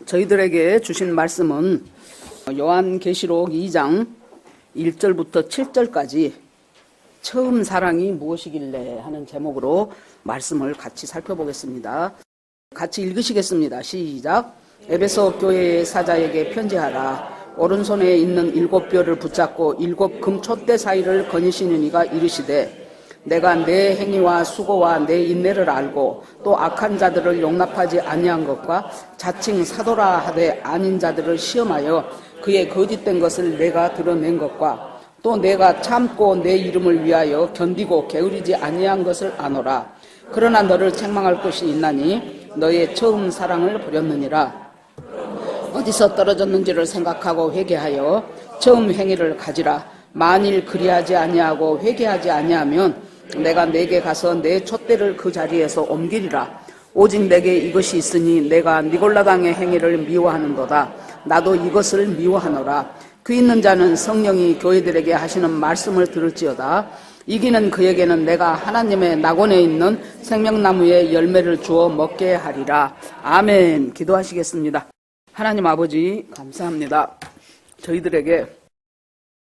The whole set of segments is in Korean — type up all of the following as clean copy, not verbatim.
저희들에게 주신 말씀은 요한계시록 2장 1절부터 7절까지 처음 사랑이 무엇이길래 하는 제목으로 말씀을 같이 살펴보겠습니다. 같이 읽으시겠습니다. 시작. 에베소 교회의 사자에게 편지하라. 오른손에 있는 7뼈를 붙잡고 7 금촛대 사이를 거니시는 이가 이르시되 내가 내 행위와 수고와 내 인내를 알고 또 악한 자들을 용납하지 아니한 것과 자칭 사도라 하되 아닌 자들을 시험하여 그의 거짓된 것을 내가 드러낸 것과 또 내가 참고 내 이름을 위하여 견디고 게으르지 아니한 것을 아노라. 그러나 너를 책망할 것이 있나니 너의 처음 사랑을 버렸느니라. 어디서 떨어졌는지를 생각하고 회개하여 처음 행위를 가지라. 만일 그리하지 아니하고 회개하지 아니하면 내가 내게 가서 내 촛대를 그 자리에서 옮기리라. 오직 내게 이것이 있으니 내가 니골라당의 행위를 미워하는도다. 나도 이것을 미워하노라. 그 있는 자는 성령이 교회들에게 하시는 말씀을 들을지어다. 이기는 그에게는 내가 하나님의 낙원에 있는 생명나무의 열매를 주어 먹게 하리라. 아멘. 기도하시겠습니다. 하나님 아버지 감사합니다. 저희들에게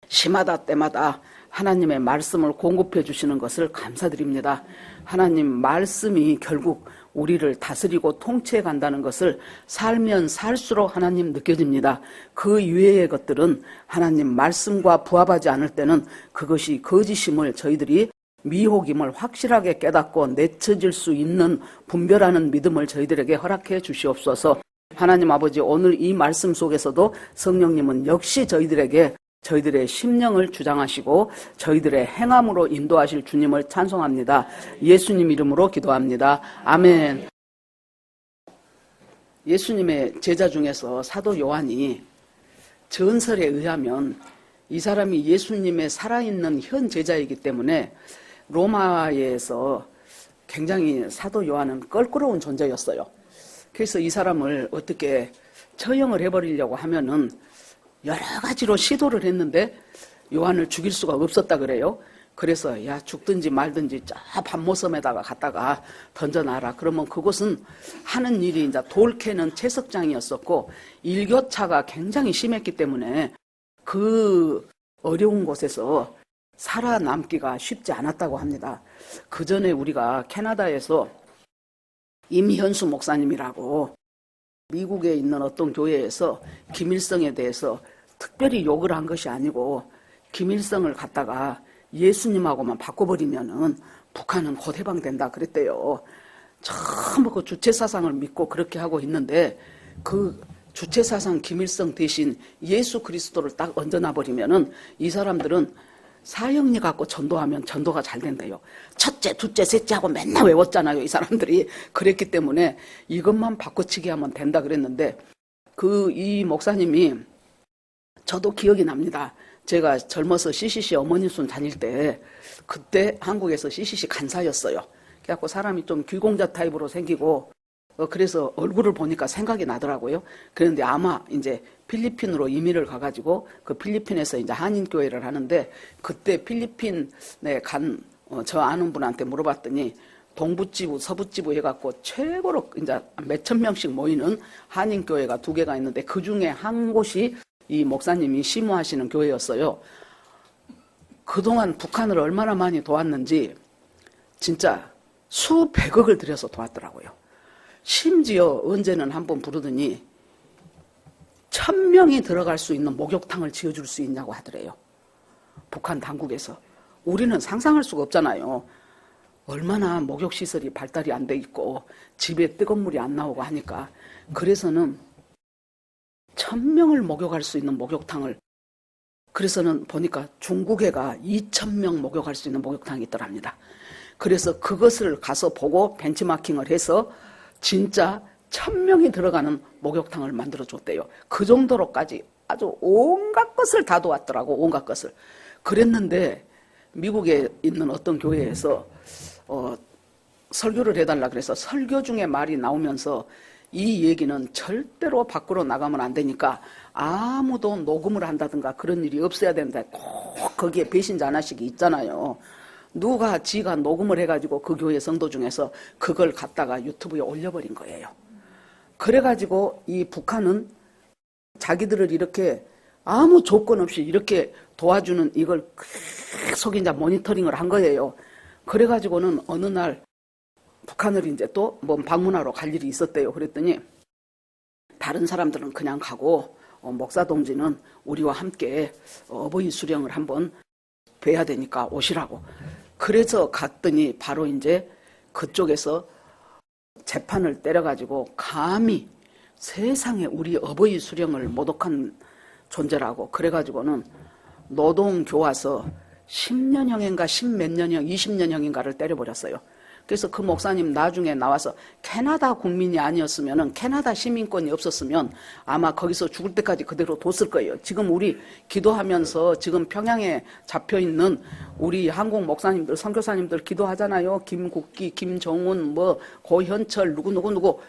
시마다 때마다 하나님의 말씀을 공급해 주시는 것을 감사드립니다. 하나님 말씀이 결국 우리를 다스리고 통치해 간다는 것을 살면 살수록 하나님 느껴집니다. 그 이외의 것들은 하나님 말씀과 부합하지 않을 때는 그것이 거짓임을 저희들이 미혹임을 확실하게 깨닫고 내쳐질 수 있는 분별하는 믿음을 저희들에게 허락해 주시옵소서. 하나님 아버지 오늘 이 말씀 속에서도 성령님은 역시 저희들의 심령을 주장하시고 저희들의 행함으로 인도하실 주님을 찬송합니다. 예수님 이름으로 기도합니다. 아멘. 예수님의 제자 중에서 사도 요한이 전설에 의하면 이 사람이 예수님의 살아있는 현 제자이기 때문에 로마에서 굉장히 사도 요한은 껄끄러운 존재였어요. 그래서 이 사람을 어떻게 처형을 해버리려고 하면은 여러 가지로 시도를 했는데 요한을 죽일 수가 없었다 그래요. 그래서 야 죽든지 말든지 저 밤모섬에다가 갖다가 던져놔라. 그러면 그곳은 하는 일이 이제 돌 캐는 채석장이었었고 일교차가 굉장히 심했기 때문에 그 어려운 곳에서 살아남기가 쉽지 않았다고 합니다. 그 전에 우리가 캐나다에서 임현수 목사님이라고 미국에 있는 어떤 교회에서 김일성에 대해서 특별히 욕을 한 것이 아니고 김일성을 갖다가 예수님하고만 바꿔버리면은 북한은 곧 해방된다 그랬대요. 전부 그 주체사상을 믿고 그렇게 하고 있는데 그 주체사상 김일성 대신 예수 그리스도를 딱 얹어놔버리면은 이 사람들은 사형리 갖고 전도하면 전도가 잘 된대요. 첫째, 둘째, 셋째 하고 맨날 외웠잖아요. 이 사람들이. 그랬기 때문에 이것만 바꿔치기 하면 된다 그랬는데 이 목사님이 저도 기억이 납니다. 제가 젊어서 CCC 어머니 손 다닐 때 그때 한국에서 CCC 간사였어요. 그래갖고 사람이 좀 귀공자 타입으로 생기고 그래서 얼굴을 보니까 생각이 나더라고요. 그런데 아마 이제 필리핀으로 이민을 가가지고 그 필리핀에서 이제 한인교회를 하는데 그때 필리핀에 간 저 아는 분한테 물어봤더니 동부지부, 서부지부 해갖고 최고로 이제 몇천 명씩 모이는 한인교회가 2개가 있는데 그 중에 한 곳이 이 목사님이 심호하시는 교회였어요. 그동안 북한을 얼마나 많이 도왔는지 진짜 수백억을 들여서 도왔더라고요. 심지어 언제는 한번 부르더니 1000명이 들어갈 수 있는 목욕탕을 지어줄 수 있냐고 하더래요. 북한 당국에서. 우리는 상상할 수가 없잖아요. 얼마나 목욕시설이 발달이 안 돼 있고 집에 뜨거운 물이 안 나오고 하니까. 그래서는 1000명을 목욕할 수 있는 목욕탕을 그래서는 보니까 중국에가 2000명 목욕할 수 있는 목욕탕이 있더랍니다. 그래서 그것을 가서 보고 벤치마킹을 해서 진짜 1000명이 들어가는 목욕탕을 만들어줬대요. 그 정도로까지 아주 온갖 것을 다 도왔더라고. 온갖 것을. 그랬는데 미국에 있는 어떤 교회에서 설교를 해달라 그래서 설교 중에 말이 나오면서 이 얘기는 절대로 밖으로 나가면 안 되니까 아무도 녹음을 한다든가 그런 일이 없어야 된다. 꼭 거기에 배신자 하나씩 있잖아요. 누가 지가 녹음을 해가지고 그 교회 성도 중에서 그걸 갖다가 유튜브에 올려버린 거예요. 그래가지고 이 북한은 자기들을 이렇게 아무 조건 없이 이렇게 도와주는 이걸 계속 이제 모니터링을 한 거예요. 그래가지고는 어느 날 북한을 이제 또 뭐 방문하러 갈 일이 있었대요. 그랬더니 다른 사람들은 그냥 가고 목사 동지는 우리와 함께 어버이 수령을 한번 뵈야 되니까 오시라고. 그래서 갔더니 바로 이제 그쪽에서 재판을 때려가지고 감히 세상에 우리 어버이 수령을 모독한 존재라고 그래가지고는 노동교화서 10년형인가 10몇 년형 20년형인가를 때려버렸어요. 그래서 그 목사님 나중에 나와서 캐나다 국민이 아니었으면 캐나다 시민권이 없었으면 아마 거기서 죽을 때까지 그대로 뒀을 거예요. 지금 우리 기도하면서 지금 평양에 잡혀있는 우리 한국 목사님들 선교사님들 기도하잖아요. 김국기, 김정훈, 뭐 고현철 누구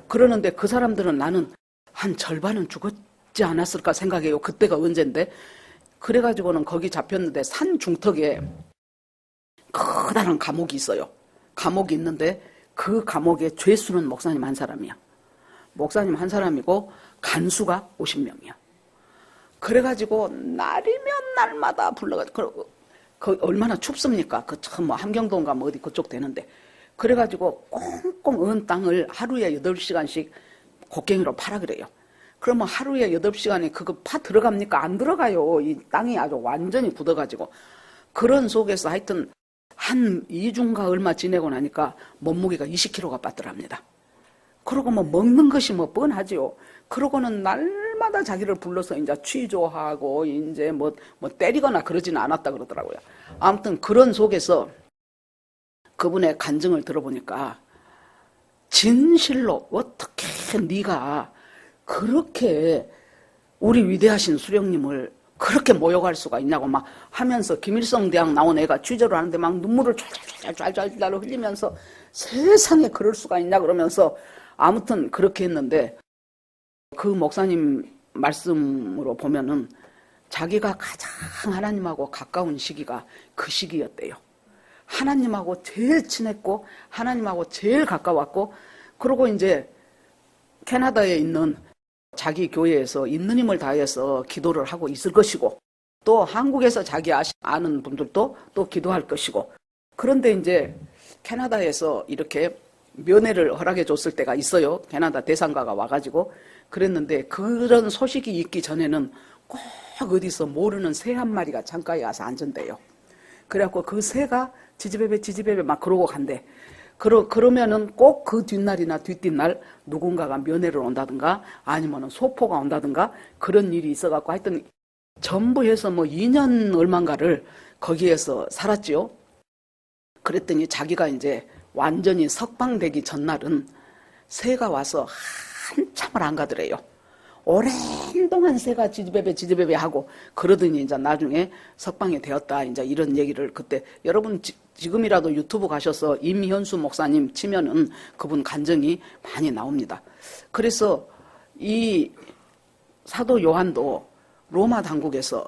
그러는데 그 사람들은 나는 한 절반은 죽었지 않았을까 생각해요. 그때가 언젠데. 그래가지고는 거기 잡혔는데 산 중턱에 커다란 감옥이 있어요. 감옥이 있는데 그 감옥에 죄수는 목사님 한 사람이야. 목사님 한 사람이고 간수가 50명이야. 그래가지고 날이면 날마다 불러가지고 그 얼마나 춥습니까? 그 참 뭐 함경도인가 뭐 어디 그쪽 되는데 그래가지고 꽁꽁 언 땅을 하루에 8시간씩 곡괭이로 파라 그래요. 그러면 하루에 8시간에 그거 파 들어갑니까? 안 들어가요. 이 땅이 아주 완전히 굳어가지고 그런 속에서 하여튼 한 2주인가 얼마 지내고 나니까 몸무게가 20kg가 빠뜨랍니다. 그러고 뭐 먹는 것이 뭐 뻔하지요. 그러고는 날마다 자기를 불러서 이제 취조하고 이제 뭐 때리거나 그러지는 않았다 그러더라고요. 아무튼 그런 속에서 그분의 간증을 들어보니까 진실로 어떻게 네가 그렇게 우리 위대하신 수령님을 그렇게 모욕할 수가 있냐고 막 하면서 김일성 대학 나온 애가 취재를 하는데 막 눈물을 쫙쫙쫙 흘리면서 세상에 그럴 수가 있냐 그러면서 아무튼 그렇게 했는데 그 목사님 말씀으로 보면은 자기가 가장 하나님하고 가까운 시기가 그 시기였대요. 하나님하고 제일 친했고 하나님하고 제일 가까웠고 그러고 이제 캐나다에 있는 자기 교회에서 있는 힘을 다해서 기도를 하고 있을 것이고 또 한국에서 자기 아는 분들도 또 기도할 것이고 그런데 이제 캐나다에서 이렇게 면회를 허락해 줬을 때가 있어요. 캐나다 대상가가 와가지고 그랬는데 그런 소식이 있기 전에는 꼭 어디서 모르는 새 한 마리가 창가에 가서 앉은대요. 그래갖고 그 새가 지지배배 막 그러고 간대. 그러면은 꼭 그 뒷날이나 뒷뒷날 누군가가 면회를 온다든가 아니면은 소포가 온다든가 그런 일이 있어갖고 하여튼 전부 해서 뭐 2년 얼만가를 거기에서 살았지요. 그랬더니 자기가 이제 완전히 석방되기 전날은 새가 와서 한참을 안 가더래요. 오랜 동안 새가 지지배배 하고 그러더니 이제 나중에 석방이 되었다. 이제 이런 얘기를 그때 여러분 지금이라도 유튜브 가셔서 임현수 목사님 치면은 그분 간증이 많이 나옵니다. 그래서 이 사도 요한도 로마 당국에서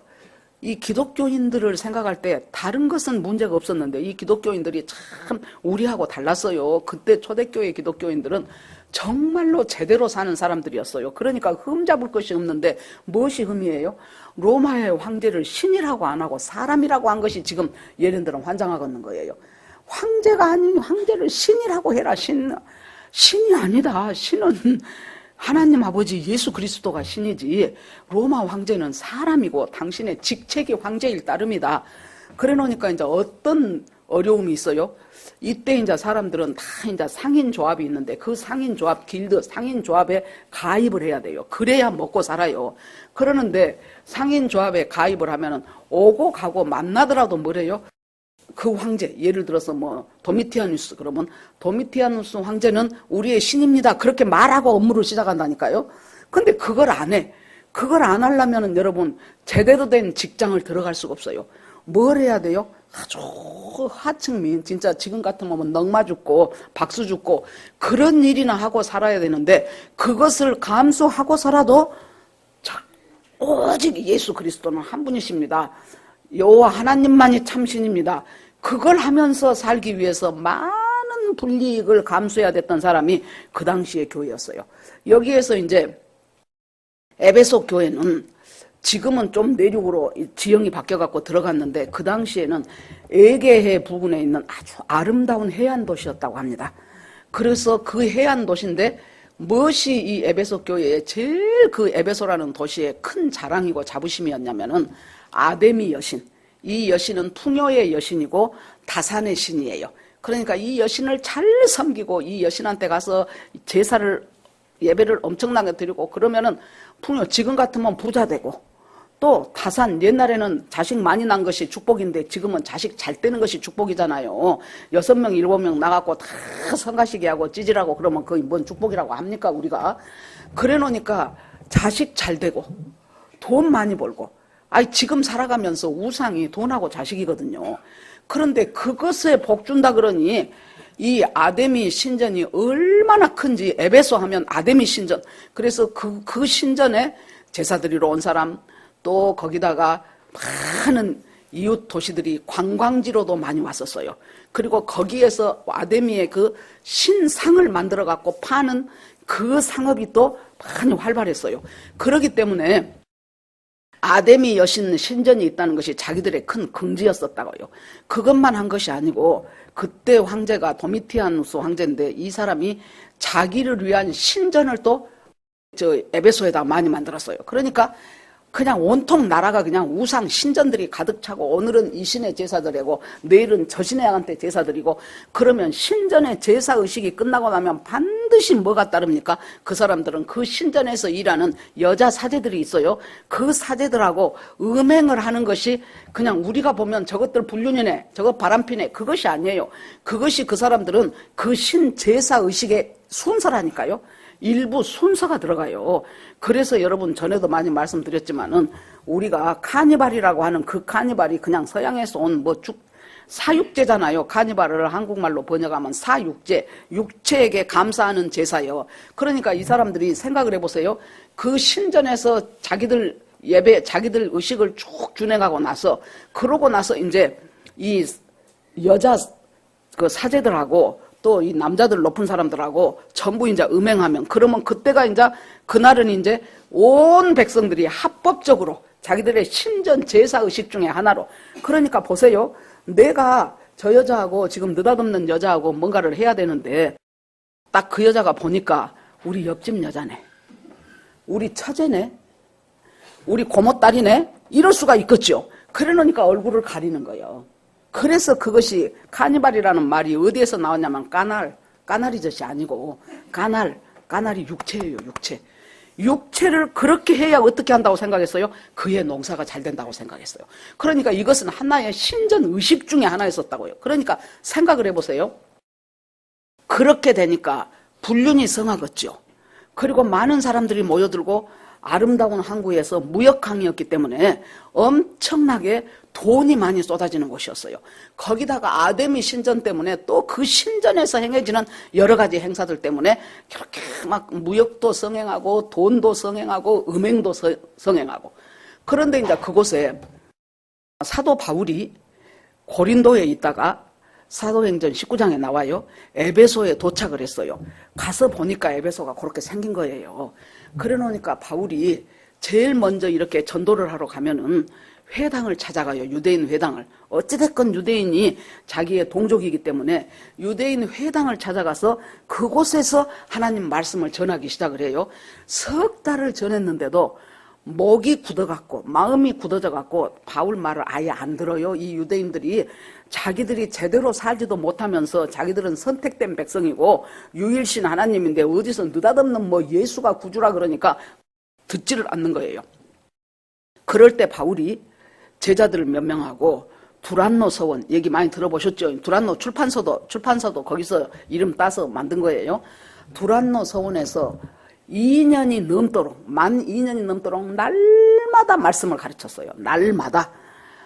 이 기독교인들을 생각할 때 다른 것은 문제가 없었는데 이 기독교인들이 참 우리하고 달랐어요. 그때 초대교회 기독교인들은 정말로 제대로 사는 사람들이었어요. 그러니까 흠잡을 것이 없는데 무엇이 흠이에요? 로마의 황제를 신이라고 안 하고 사람이라고 한 것이 지금 얘네들은 환장하겠는 거예요. 황제가 아닌 황제를 신이라고 해라. 신이 아니다. 신은 하나님 아버지 예수 그리스도가 신이지 로마 황제는 사람이고 당신의 직책이 황제일 따름이다. 그래 놓으니까 이제 어떤 어려움이 있어요? 이때 이제 사람들은 다 이제 상인조합이 있는데 그 상인조합 길드 상인조합에 가입을 해야 돼요. 그래야 먹고 살아요. 그러는데 상인조합에 가입을 하면은 오고 가고 만나더라도 뭐래요? 그 황제, 예를 들어서 뭐 도미티아누스 그러면 도미티아누스 황제는 우리의 신입니다. 그렇게 말하고 업무를 시작한다니까요. 근데 그걸 안 해. 그걸 안 하려면은 여러분 제대로 된 직장을 들어갈 수가 없어요. 뭘 해야 돼요? 아주 하층민 진짜 지금 같으면 넉마 죽고 박수 죽고 그런 일이나 하고 살아야 되는데 그것을 감수하고서라도 오직 예수 그리스도는 한 분이십니다. 여호와 하나님만이 참신입니다. 그걸 하면서 살기 위해서 많은 큰 불이익을 감수해야 됐던 사람이 그 당시의 교회였어요. 여기에서 이제 에베소 교회는 지금은 좀 내륙으로 지형이 바뀌어갖고 들어갔는데 그 당시에는 에게해 부근에 있는 아주 아름다운 해안 도시였다고 합니다. 그래서 그 해안 도시인데 무엇이 이 에베소 교회의 제일 그 에베소라는 도시의 큰 자랑이고 자부심이었냐면은 아데미 여신. 이 여신은 풍요의 여신이고 다산의 신이에요. 그러니까 이 여신을 잘 섬기고 이 여신한테 가서 제사를 예배를 엄청나게 드리고 그러면은 풍요, 지금 같으면 부자 되고, 또 다산, 옛날에는 자식 많이 난 것이 축복인데 지금은 자식 잘 되는 것이 축복이잖아요. 6명 7명 나갖고 다 성가시게 하고 찌질하고 그러면 그게 뭔 축복이라고 합니까 우리가. 그래 놓으니까 자식 잘 되고 돈 많이 벌고, 아니 지금 살아가면서 우상이 돈하고 자식이거든요. 그런데 그것에 복 준다 그러니 이 아데미 신전이 얼마나 큰지, 에베소 하면 아데미 신전. 그래서 그 신전에 제사 드리러 온 사람, 또 거기다가 많은 이웃 도시들이 관광지로도 많이 왔었어요. 그리고 거기에서 아데미의 그 신상을 만들어 갖고 파는 그 상업이 또 많이 활발했어요. 그렇기 때문에 아데미 여신 신전이 있다는 것이 자기들의 큰 긍지였었다고요. 그것만 한 것이 아니고 그때 황제가 도미티아누스 황제인데 이 사람이 자기를 위한 신전을 또 에베소에다 많이 만들었어요. 그러니까 그냥 온통 나라가 그냥 우상 신전들이 가득 차고, 오늘은 이 신의 제사 드리고 내일은 저 신한테 제사 드리고, 그러면 신전의 제사 의식이 끝나고 나면 반드시 뭐가 따릅니까? 그 사람들은 그 신전에서 일하는 여자 사제들이 있어요. 그 사제들하고 음행을 하는 것이 그냥 우리가 보면 저것들 불륜이네, 저거 바람피네, 그것이 아니에요. 그것이 그 사람들은 그 신 제사 의식의 순서라니까요. 일부 순서가 들어가요. 그래서 여러분 전에도 많이 말씀드렸지만은 우리가 카니발이라고 하는 그 카니발이 그냥 서양에서 온 사육제잖아요. 카니발을 한국말로 번역하면 사육제, 육체에게 감사하는 제사요. 그러니까 이 사람들이 생각을 해보세요. 그 신전에서 자기들 예배, 자기들 의식을 쭉 준행하고 나서, 그러고 나서 이제 이 여자 그 사제들하고 또 이 남자들 높은 사람들하고 전부 이제 음행하면, 그러면 그때가 이제 그날은 이제 온 백성들이 합법적으로 자기들의 신전 제사 의식 중에 하나로. 그러니까 보세요. 내가 저 여자하고 지금 느닷없는 여자하고 뭔가를 해야 되는데 딱 그 여자가 보니까 우리 옆집 여자네, 우리 처제네, 우리 고모딸이네, 이럴 수가 있겠죠. 그래 놓으니까 얼굴을 가리는 거예요. 그래서 그것이 카니발이라는 말이 어디에서 나왔냐면 까나리 젖이 아니고 까나리 육체예요. 육체를 그렇게 해야 어떻게 한다고 생각했어요? 그의 농사가 잘 된다고 생각했어요. 그러니까 이것은 하나의 신전 의식 중에 하나였었다고요. 그러니까 생각을 해보세요. 그렇게 되니까 불륜이 성하겠죠. 그리고 많은 사람들이 모여들고 아름다운 항구에서 무역항이었기 때문에 엄청나게 돈이 많이 쏟아지는 곳이었어요. 거기다가 아데미 신전 때문에 또 그 신전에서 행해지는 여러 가지 행사들 때문에 그렇게 막 무역도 성행하고 돈도 성행하고 음행도 성행하고. 그런데 이제 그곳에 사도 바울이 고린도에 있다가 사도행전 19장에 나와요. 에베소에 도착을 했어요. 가서 보니까 에베소가 그렇게 생긴 거예요. 그래 놓으니까 바울이 제일 먼저 이렇게 전도를 하러 가면은 회당을 찾아가요. 유대인 회당을. 어찌됐건 유대인이 자기의 동족이기 때문에 유대인 회당을 찾아가서 그곳에서 하나님 말씀을 전하기 시작을 해요. 석 달을 전했는데도 목이 굳어갖고 마음이 굳어져갖고 바울 말을 아예 안 들어요. 이 유대인들이 자기들이 제대로 살지도 못하면서 자기들은 선택된 백성이고 유일신 하나님인데 어디서 느닷없는 뭐 예수가 구주라 그러니까 듣지를 않는 거예요. 그럴 때 바울이 제자들 몇 명하고 두란노 서원, 얘기 많이 들어보셨죠? 두란노 출판서도 거기서 이름 따서 만든 거예요. 두란노 서원에서 2년이 넘도록, 만 2년이 넘도록 날마다 말씀을 가르쳤어요. 날마다.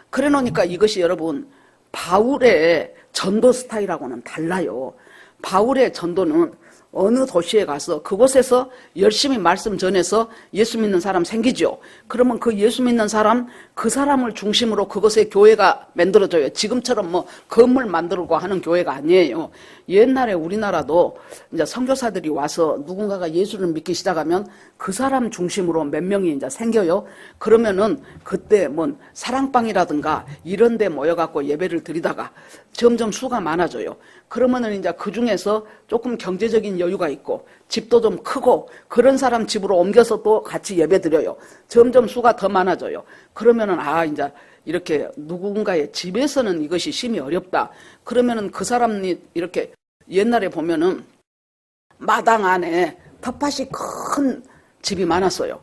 그래 놓으니까 이것이 여러분 바울의 전도 스타일하고는 달라요. 바울의 전도는 어느 도시에 가서 그곳에서 열심히 말씀 전해서 예수 믿는 사람 생기죠. 그러면 그 예수 믿는 사람, 그 사람을 중심으로 그곳에 교회가 만들어져요. 지금처럼 뭐 건물 만들고 하는 교회가 아니에요. 옛날에 우리나라도 이제 선교사들이 와서 누군가가 예수를 믿기 시작하면 그 사람 중심으로 몇 명이 이제 생겨요. 그러면은 그때 뭐 사랑방이라든가 이런 데 모여갖고 예배를 드리다가 점점 수가 많아져요. 그러면은 이제 그 중에서 조금 경제적인 여유가 있고 집도 좀 크고 그런 사람 집으로 옮겨서 또 같이 예배 드려요. 점점 수가 더 많아져요. 그러면은 이제 이렇게 누군가의 집에서는 이것이 심히 어렵다. 그러면은 그 사람이 이렇게 옛날에 보면은 마당 안에 텃밭이 큰 집이 많았어요.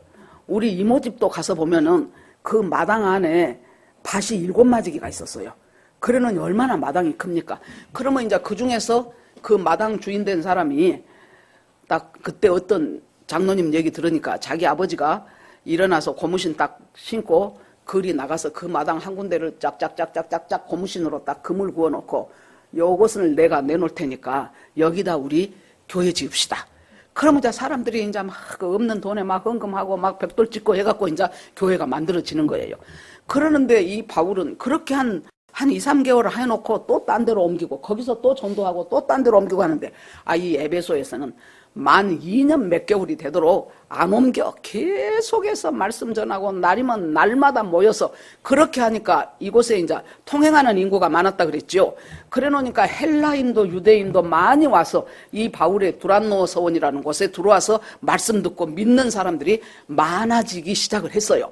우리 이모 집도 가서 보면은 그 마당 안에 밭이 7마지기가 있었어요. 그러는 얼마나 마당이 큽니까? 그러면 이제 그 중에서 그 마당 주인 된 사람이 딱 그때 어떤 장로님 얘기 들으니까 자기 아버지가 일어나서 고무신 딱 신고 거리 나가서 그 마당 한 군데를 짝짝짝짝짝짝 고무신으로 딱 그물 구워놓고 요것을 내가 내놓을 테니까 여기다 우리 교회 지읍시다. 그러면 이제 사람들이 이제 막 그 없는 돈에 막 헌금하고 막 벽돌 짓고 해갖고 이제 교회가 만들어지는 거예요. 그러는데 이 바울은 그렇게 한 2, 3개월을 해놓고 또 딴 데로 옮기고 거기서 또 전도하고 또 딴 데로 옮기고 하는데 이 에베소에서는 만 2년 몇 개월이 되도록 안 옮겨 계속해서 말씀 전하고 날이면 날마다 모여서 그렇게 하니까 이곳에 이제 통행하는 인구가 많았다 그랬죠. 그래 놓으니까 헬라인도 유대인도 많이 와서 이 바울의 두란노 서원이라는 곳에 들어와서 말씀 듣고 믿는 사람들이 많아지기 시작을 했어요.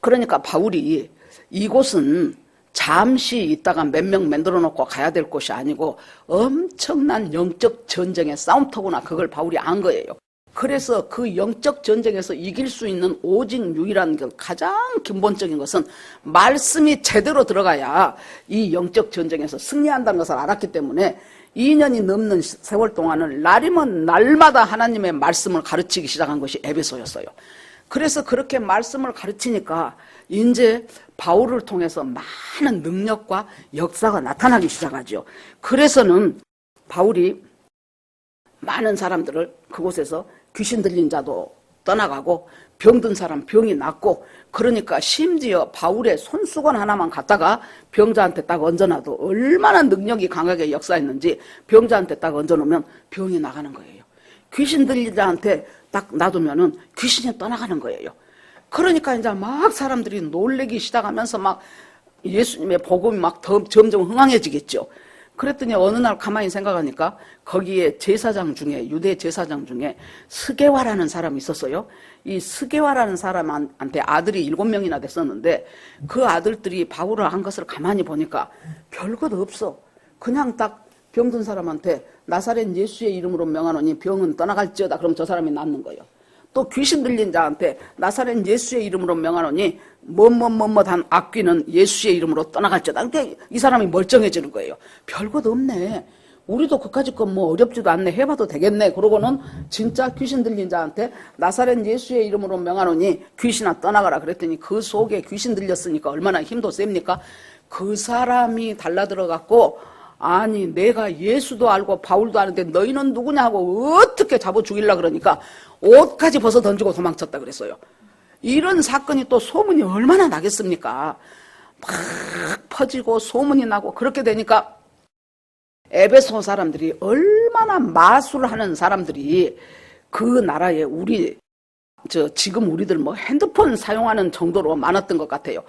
그러니까 바울이 이곳은 잠시 있다가 몇 명 만들어 놓고 가야 될 곳이 아니고 엄청난 영적 전쟁의 싸움터구나, 그걸 바울이 안 거예요. 그래서 그 영적 전쟁에서 이길 수 있는 오직 유일한 것, 가장 근본적인 것은 말씀이 제대로 들어가야 이 영적 전쟁에서 승리한다는 것을 알았기 때문에 2년이 넘는 세월 동안은 날이면 날마다 하나님의 말씀을 가르치기 시작한 것이 에베소였어요. 그래서 그렇게 말씀을 가르치니까 이제 바울을 통해서 많은 능력과 역사가 나타나기 시작하죠. 그래서는 바울이 많은 사람들을 그곳에서 귀신 들린 자도 떠나가고 병든 사람 병이 낫고, 그러니까 심지어 바울의 손수건 하나만 갖다가 병자한테 딱 얹어놔도 얼마나 능력이 강하게 역사했는지 병자한테 딱 얹어놓으면 병이 나가는 거예요. 귀신 들린 자한테 딱 놔두면은 귀신이 떠나가는 거예요. 그러니까 이제 막 사람들이 놀래기 시작하면서 막 예수님의 복음이 막 점점 흥황해지겠죠. 그랬더니 어느 날 가만히 생각하니까 거기에 제사장 중에, 유대 제사장 중에 스게와라는 사람이 있었어요. 이 스게와라는 사람한테 아들이 7명이나 됐었는데 그 아들들이 바울을 한 것을 가만히 보니까 별것 없어. 그냥 딱 병든 사람한테 나사렛 예수의 이름으로 명하노니 병은 떠나갈지어다. 그럼 저 사람이 낫는 거예요. 또 귀신 들린 자한테 나사렛 예수의 이름으로 명하노니 뭐뭐뭐뭐한 악귀는 예수의 이름으로 떠나갈지어다. 그러니까 이 사람이 멀쩡해지는 거예요. 별것 없네. 우리도 그까짓 건 뭐 어렵지도 않네. 해봐도 되겠네. 그러고는 진짜 귀신 들린 자한테 나사렛 예수의 이름으로 명하노니 귀신아 떠나가라 그랬더니 그 속에 귀신 들렸으니까 얼마나 힘도 셉니까? 그 사람이 달라들어갖고 아니 내가 예수도 알고 바울도 아는데 너희는 누구냐 하고 어떻게 잡아 죽이려 그러니까 옷까지 벗어 던지고 도망쳤다 그랬어요. 이런 사건이 또 소문이 얼마나 나겠습니까? 막 퍼지고 소문이 나고 그렇게 되니까 에베소 사람들이 얼마나 마술하는 사람들이 그 나라에 지금 우리들 뭐 핸드폰 사용하는 정도로 많았던 것 같아요.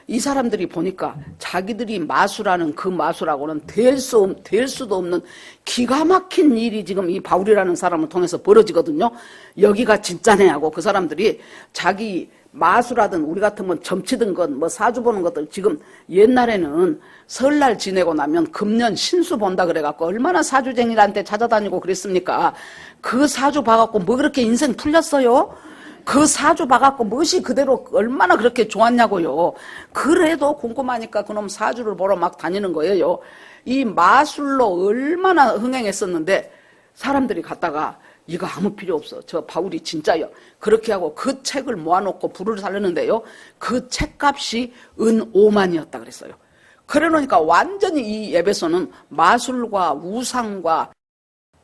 이 사람들이 보니까 자기들이 마술하는 그 마술하고는 될 수도 없는 기가 막힌 일이 지금 이 바울이라는 사람을 통해서 벌어지거든요. 여기가 진짜네 하고 그 사람들이 자기 마술하든 우리 같으면 점치든 것, 뭐 사주 보는 것들, 지금 옛날에는 설날 지내고 나면 금년 신수 본다 그래갖고 얼마나 사주쟁이한테 찾아다니고 그랬습니까? 그 사주 봐갖고 뭐 그렇게 인생 풀렸어요? 그 사주 봐갖고 무엇이 그대로 얼마나 그렇게 좋았냐고요. 그래도 궁금하니까 그놈 사주를 보러 막 다니는 거예요. 이 마술로 얼마나 흥행했었는데 사람들이 갔다가 이거 아무 필요 없어. 저 바울이 진짜요. 그렇게 하고 그 책을 모아놓고 불을 살렸는데요. 그 책값이 은 5만이었다 그랬어요. 그래 놓으니까 완전히 이 에베소는 마술과 우상과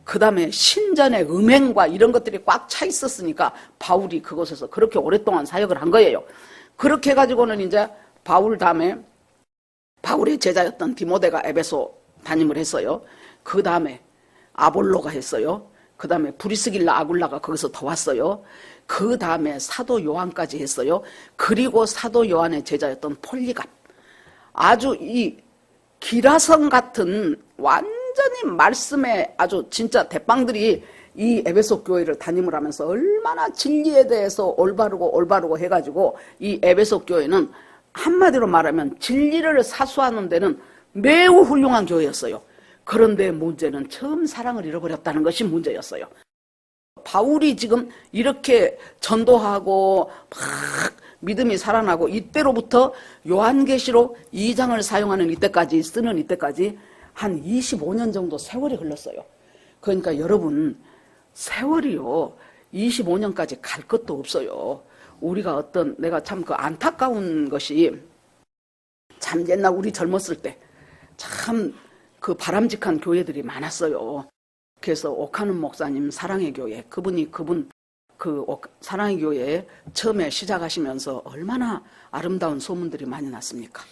그 다음에 신전의 음행과 이런 것들이 꽉 차 있었으니까 바울이 그곳에서 그렇게 오랫동안 사역을 한 거예요. 그렇게 해가지고는 이제 바울 다음에 바울의 제자였던 디모데가 에베소 담임을 했어요. 그 다음에 아볼로가 했어요. 그 다음에 브리스길라 아굴라가 거기서 더 왔어요. 그 다음에 사도 요한까지 했어요. 그리고 사도 요한의 제자였던 폴리갑. 아주 이 기라성 같은 완전히 말씀에 아주 진짜 대빵들이 이 에베소 교회를 담임을 하면서 얼마나 진리에 대해서 올바르고 해가지고 이 에베소 교회는 한마디로 말하면 진리를 사수하는 데는 매우 훌륭한 교회였어요. 그런데 문제는 처음 사랑을 잃어버렸다는 것이 문제였어요. 바울이 지금 이렇게 전도하고 막 믿음이 살아나고 이때로부터 요한계시록 2장을 사용하는 이때까지 쓰는 이때까지 한 25년 정도 세월이 흘렀어요. 그러니까 여러분 세월이요 25년까지 갈 것도 없어요. 우리가 내가 참 그 안타까운 것이 참 옛날 우리 젊었을 때 참 그 바람직한 교회들이 많았어요. 그래서 옥하는 목사님 사랑의 교회 그분 사랑의 교회 처음에 시작하시면서 얼마나 아름다운 소문들이 많이 났습니까?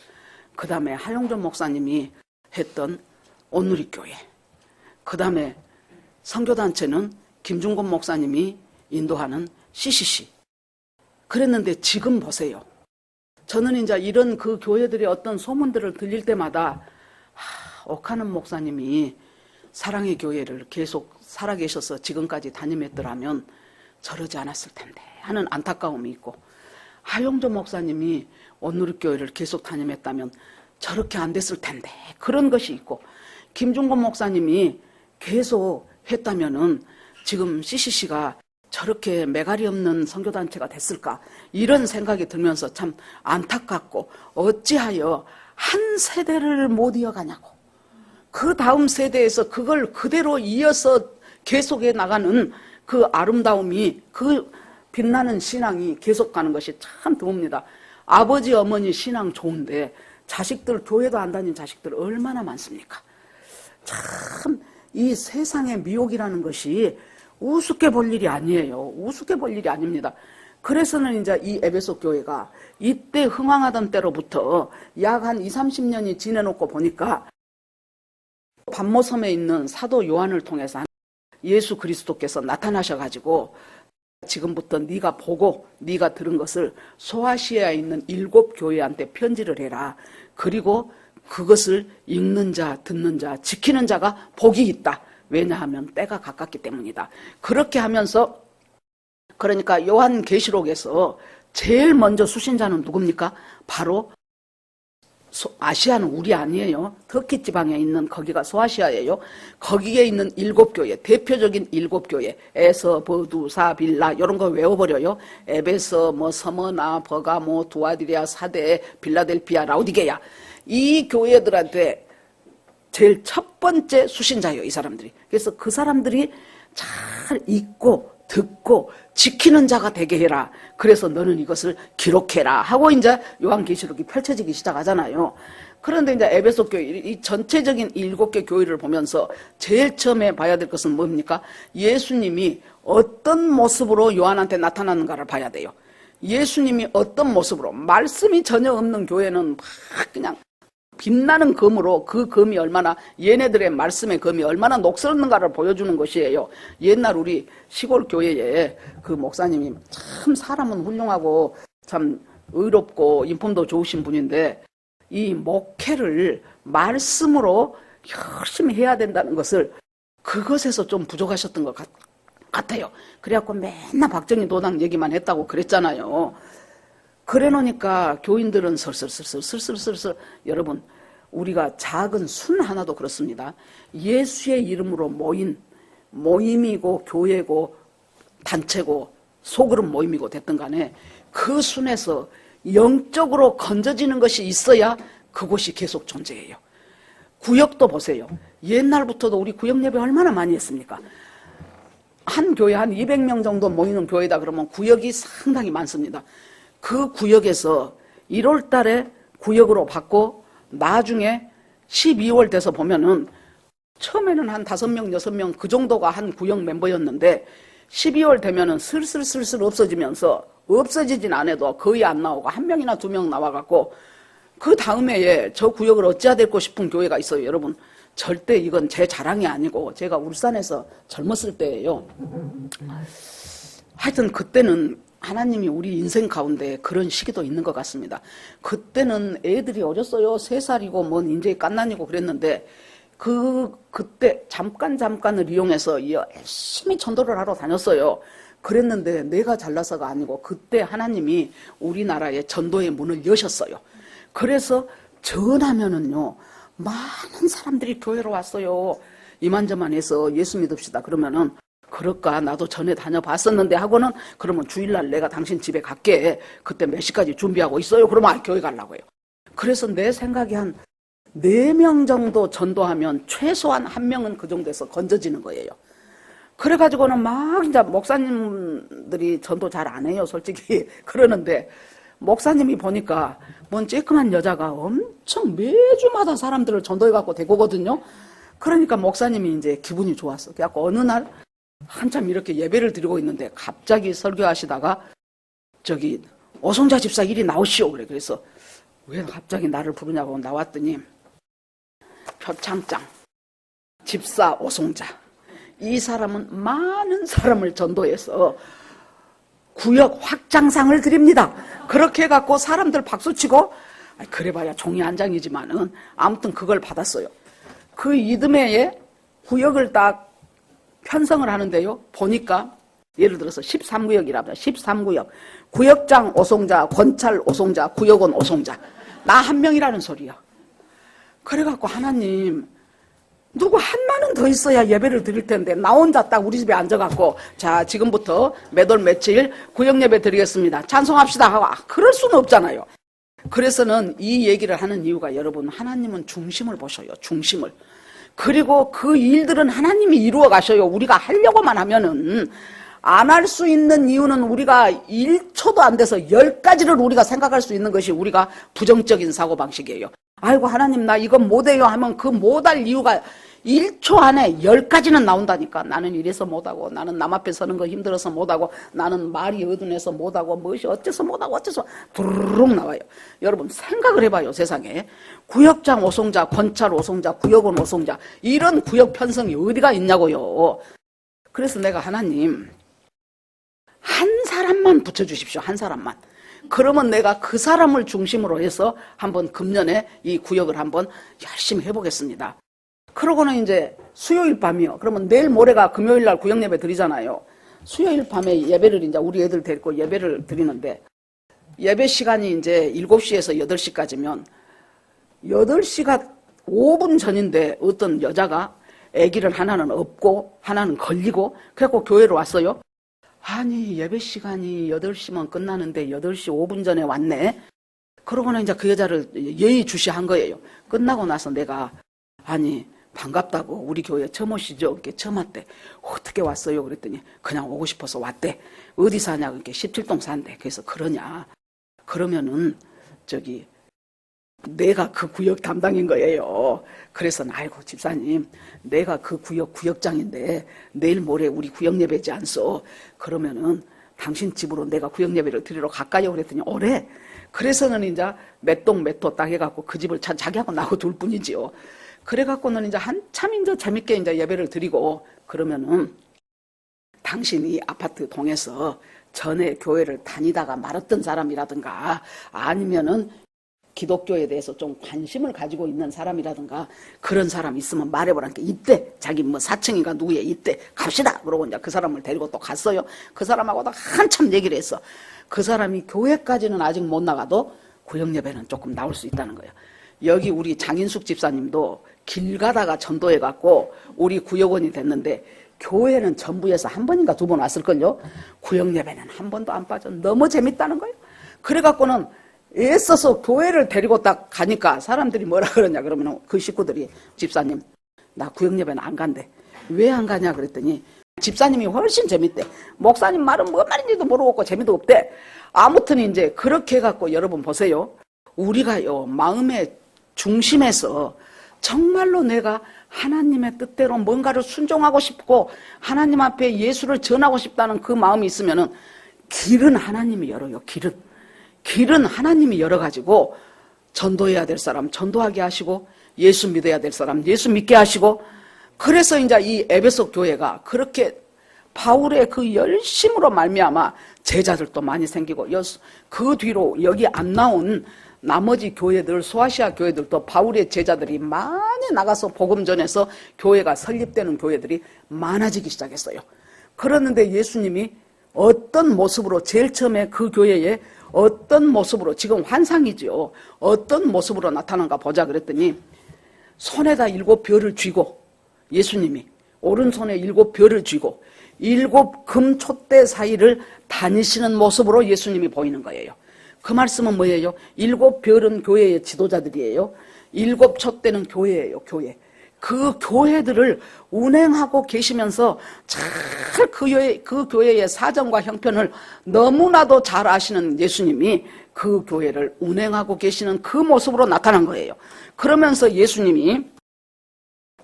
그 다음에 하용준 목사님이 했던 온누리 교회, 그 다음에 선교단체는 김중곤 목사님이 인도하는 CCC. 그랬는데 지금 보세요. 저는 이제 이런 그 교회들의 어떤 소문들을 들릴 때마다 옥하는 목사님이 사랑의 교회를 계속 살아계셔서 지금까지 담임했더라면 저러지 않았을 텐데 하는 안타까움이 있고, 하용조 목사님이 온누리교회를 계속 담임했다면 저렇게 안 됐을 텐데 그런 것이 있고, 김중곤 목사님이 계속 했다면은 지금 CCC가 저렇게 매갈이 없는 선교단체가 됐을까 이런 생각이 들면서 참 안타깝고, 어찌하여 한 세대를 못 이어가냐고, 그 다음 세대에서 그걸 그대로 이어서 계속해 나가는 그 아름다움이, 그 빛나는 신앙이 계속 가는 것이 참 드뭅니다. 아버지 어머니 신앙 좋은데 자식들 교회도 안 다니는 자식들 얼마나 많습니까? 참 이 세상의 미혹이라는 것이 우습게 볼 일이 아니에요. 우습게 볼 일이 아닙니다. 그래서는 이제 이 에베소 교회가 이때 흥황하던 때로부터 약 한 20-30년이 지내놓고 보니까 반모섬에 있는 사도 요한을 통해서 예수 그리스도께서 나타나셔가지고 지금부터 네가 보고 네가 들은 것을 소아시아에 있는 7 교회한테 편지를 해라. 그리고 그것을 읽는 자, 듣는 자, 지키는 자가 복이 있다. 왜냐하면 때가 가깝기 때문이다. 그렇게 하면서, 그러니까 요한계시록에서 제일 먼저 수신자는 누굽니까? 바로 아시아는 우리 아니에요. 터키 지방에 있는 거기가 소아시아예요. 거기에 있는 7 교회, 대표적인 7 교회, 에서, 버두, 사빌라 이런 거 외워버려요. 에베소, 서머나, 버가모, 두아디리아, 사데, 빌라델피아, 라우디게야. 이 교회들한테 제일 첫 번째 수신자예요, 이 사람들이. 그래서 그 사람들이 잘 읽고 듣고 지키는 자가 되게 해라. 그래서 너는 이것을 기록해라 하고 이제 요한계시록이 펼쳐지기 시작하잖아요. 그런데 이제 에베소 교회, 이 전체적인 7개 교회를 보면서 제일 처음에 봐야 될 것은 뭡니까? 예수님이 어떤 모습으로 요한한테 나타나는가를 봐야 돼요. 예수님이 어떤 모습으로, 말씀이 전혀 없는 교회는 막 그냥 빛나는 검으로, 그 검이 얼마나, 얘네들의 말씀의 검이 얼마나 녹슬었는가를 보여주는 것이에요. 옛날 우리 시골 교회에 그 목사님이 참 사람은 훌륭하고 참 의롭고 인품도 좋으신 분인데, 이 목회를 말씀으로 열심히 해야 된다는 것을, 그것에서 좀 부족하셨던 것 같아요. 그래갖고 맨날 박정희 도당 얘기만 했다고 그랬잖아요. 그래 놓으니까 교인들은 슬슬 여러분, 우리가 작은 순 하나도 그렇습니다. 예수의 이름으로 모임이고 교회고 단체고 소그룹 모임이고 됐든 간에 그 순에서 영적으로 건져지는 것이 있어야 그곳이 계속 존재해요. 구역도 보세요. 옛날부터도 우리 구역 예배 얼마나 많이 했습니까? 한 교회 한 200명 정도 모이는 교회다 그러면 구역이 상당히 많습니다. 그 구역에서 1월 달에 구역으로 받고 나중에 12월 돼서 보면은 처음에는 한 5명, 6명 그 정도가 한 구역 멤버였는데 12월 되면은 슬슬 없어지면서 없어지진 않아도 거의 안 나오고 1명이나 2명 나와갖고 그 다음 해에 저 구역을 어찌해야 될고 싶은 교회가 있어요. 여러분 절대 이건 제 자랑이 아니고 제가 울산에서 젊었을 때예요. 하여튼 그때는 하나님이 우리 인생 가운데 그런 시기도 있는 것 같습니다. 그때는 애들이 어렸어요. 3살이고 뭔 이제 갓난이고 그랬는데 그때 잠깐을 이용해서 열심히 전도를 하러 다녔어요. 그랬는데 내가 잘나서가 아니고 그때 하나님이 우리나라에 전도의 문을 여셨어요. 그래서 전하면은요 많은 사람들이 교회로 왔어요. 이만저만 해서 예수 믿읍시다 그러면은 그럴까 나도 전에 다녀봤었는데 하고는 그러면 주일날 내가 당신 집에 갈게 그때 몇 시까지 준비하고 있어요 그러면 교회 가려고 해요. 그래서 내 생각이 한 4명 정도 전도하면 최소한 1명은 그 정도에서 건져지는 거예요. 그래가지고는 막 이제 목사님들이 전도 잘 안 해요 솔직히. 그러는데 목사님이 보니까 뭔 쬐끄만 여자가 엄청 매주마다 사람들을 전도해갖고 데리고거든요. 그러니까 목사님이 이제 기분이 좋았어. 그래갖고 어느 날 한참 이렇게 예배를 드리고 있는데 갑자기 설교하시다가 저기 오송자 집사 이리 나오시오 그래. 그래서 왜 갑자기 나를 부르냐고 나왔더니 표창장 집사 오송자 이 사람은 많은 사람을 전도해서 구역 확장상을 드립니다. 그렇게 해갖고 사람들 박수치고 그래봐야 종이 한 장이지만은 아무튼 그걸 받았어요. 그 이듬해에 구역을 딱 편성을 하는데요. 보니까 예를 들어서 13구역이랍니다. 13구역 구역장 오송자, 권찰 오송자, 구역원 오송자 나 1명이라는 소리야. 그래갖고 하나님 누구 한만은 더 있어야 예배를 드릴 텐데 나 혼자 딱 우리 집에 앉아갖고 자 지금부터 몇 월 며칠 구역 예배 드리겠습니다 찬송합시다 하고 그럴 수는 없잖아요. 그래서는 이 얘기를 하는 이유가 여러분 하나님은 중심을 보셔요. 중심을. 그리고 그 일들은 하나님이 이루어 가셔요. 우리가 하려고만 하면은 안 할 수 있는 이유는 우리가 1초도 안 돼서 10가지를 우리가 생각할 수 있는 것이 우리가 부정적인 사고방식이에요. 아이고 하나님 나 이건 못해요 하면 그 못할 이유가 1초 안에 10가지는 나온다니까. 나는 이래서 못하고 나는 남 앞에 서는 거 힘들어서 못하고 나는 말이 어둔해서 못하고 무엇이 어째서 못하고 어째서 두루룩 나와요. 여러분 생각을 해봐요. 세상에 구역장 오송자, 권찰 오송자, 구역원 오송자 이런 구역 편성이 어디가 있냐고요. 그래서 내가 하나님 한 사람만 붙여주십시오. 한 사람만. 그러면 내가 그 사람을 중심으로 해서 한번 금년에 이 구역을 한번 열심히 해보겠습니다. 그러고는 이제 수요일 밤이요. 그러면 내일 모레가 금요일 날 구역 예배 드리잖아요. 수요일 밤에 예배를 이제 우리 애들 데리고 예배를 드리는데 예배 시간이 이제 7시에서 8시까지면 8시가 5분 전인데 어떤 여자가 아기를 하나는 업고 하나는 걸리고 그래갖고 교회로 왔어요. 아니 예배 시간이 8시면 끝나는데 8시 5분 전에 왔네. 그러고는 이제 그 여자를 예의주시한 거예요. 끝나고 나서 내가 아니 반갑다고 우리 교회 처음 오시죠? 이렇게 처음 왔대. 어떻게 왔어요? 그랬더니 그냥 오고 싶어서 왔대. 어디 사냐? 이렇게 17동 산대. 그래서 그러냐? 그러면은 저기 내가 그 구역 담당인 거예요. 그래서 아이고 집사님 내가 그 구역 구역장인데 내일 모레 우리 구역 예배지 않소. 그러면은 당신 집으로 내가 구역 예배를 드리러 갈까요? 그랬더니 오래. 그래서는 이제 몇 동 몇 호 딱 해갖고 그 집을 자기하고 나하고 둘 뿐이지요. 그래갖고는 이제 한참 이제 재밌게 이제 예배를 드리고 그러면은 당신이 아파트 동에서 전에 교회를 다니다가 말았던 사람이라든가 아니면은 기독교에 대해서 좀 관심을 가지고 있는 사람이라든가 그런 사람 있으면 말해보라니까 이때 자기 뭐 사층인가 누구의 이때 갑시다 그러고 이제 그 사람을 데리고 또 갔어요. 그 사람하고도 한참 얘기를 했어. 그 사람이 교회까지는 아직 못 나가도 구역 예배는 조금 나올 수 있다는 거예요. 여기 우리 장인숙 집사님도 길 가다가 전도해갖고 우리 구역원이 됐는데 교회는 전부에서 한 번인가 2번 왔을걸요. 구역 예배는 한 번도 안 빠져. 너무 재밌다는 거예요. 그래갖고는 애써서 교회를 데리고 딱 가니까 사람들이 뭐라 그러냐 그러면 그 식구들이 집사님 나 구역 예배는 안 간대. 왜 안 가냐 그랬더니 집사님이 훨씬 재밌대. 목사님 말은 뭔 말인지도 모르고 재미도 없대. 아무튼 이제 그렇게 해갖고 여러분 보세요. 우리가요 마음의 중심에서 정말로 내가 하나님의 뜻대로 뭔가를 순종하고 싶고 하나님 앞에 예수를 전하고 싶다는 그 마음이 있으면은 길은 하나님이 열어요. 길은 하나님이 열어가지고 전도해야 될 사람 전도하게 하시고 예수 믿어야 될 사람 예수 믿게 하시고 그래서 이제 이 에베소 교회가 그렇게 바울의 그 열심으로 말미암아 제자들도 많이 생기고 그 뒤로 여기 안 나온 나머지 교회들 소아시아 교회들도 바울의 제자들이 많이 나가서 복음 전해서 교회가 설립되는 교회들이 많아지기 시작했어요. 그러는데 예수님이 어떤 모습으로 제일 처음에 그 교회에 어떤 모습으로 지금 환상이지요. 어떤 모습으로 나타난가 보자 그랬더니 손에다 7별을 쥐고 예수님이 오른손에 7별을 쥐고 7 금촛대 사이를 다니시는 모습으로 예수님이 보이는 거예요. 그 말씀은 뭐예요? 7별은 교회의 지도자들이에요. 7 촛대는 교회예요. 교회. 그 교회들을 운행하고 계시면서 잘 그 교회의 사정과 형편을 너무나도 잘 아시는 예수님이 그 교회를 운행하고 계시는 그 모습으로 나타난 거예요. 그러면서 예수님이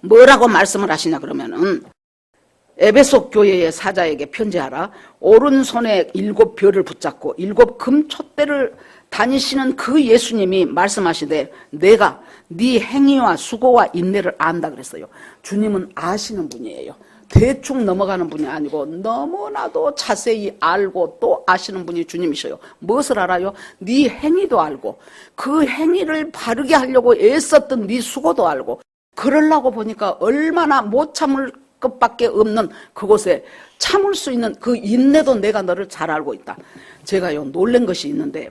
뭐라고 말씀을 하시냐 그러면은 에베소 교회의 사자에게 편지하라. 오른손에 7별을 붙잡고 7 금촛대를 다니시는 그 예수님이 말씀하시되 내가 네 행위와 수고와 인내를 안다 그랬어요. 주님은 아시는 분이에요. 대충 넘어가는 분이 아니고 너무나도 자세히 알고 또 아시는 분이 주님이셔요. 무엇을 알아요? 네 행위도 알고 그 행위를 바르게 하려고 애썼던 네 수고도 알고 그러려고 보니까 얼마나 못 참을 것밖에 없는 그곳에 참을 수 있는 그 인내도 내가 너를 잘 알고 있다. 제가요 놀란 것이 있는데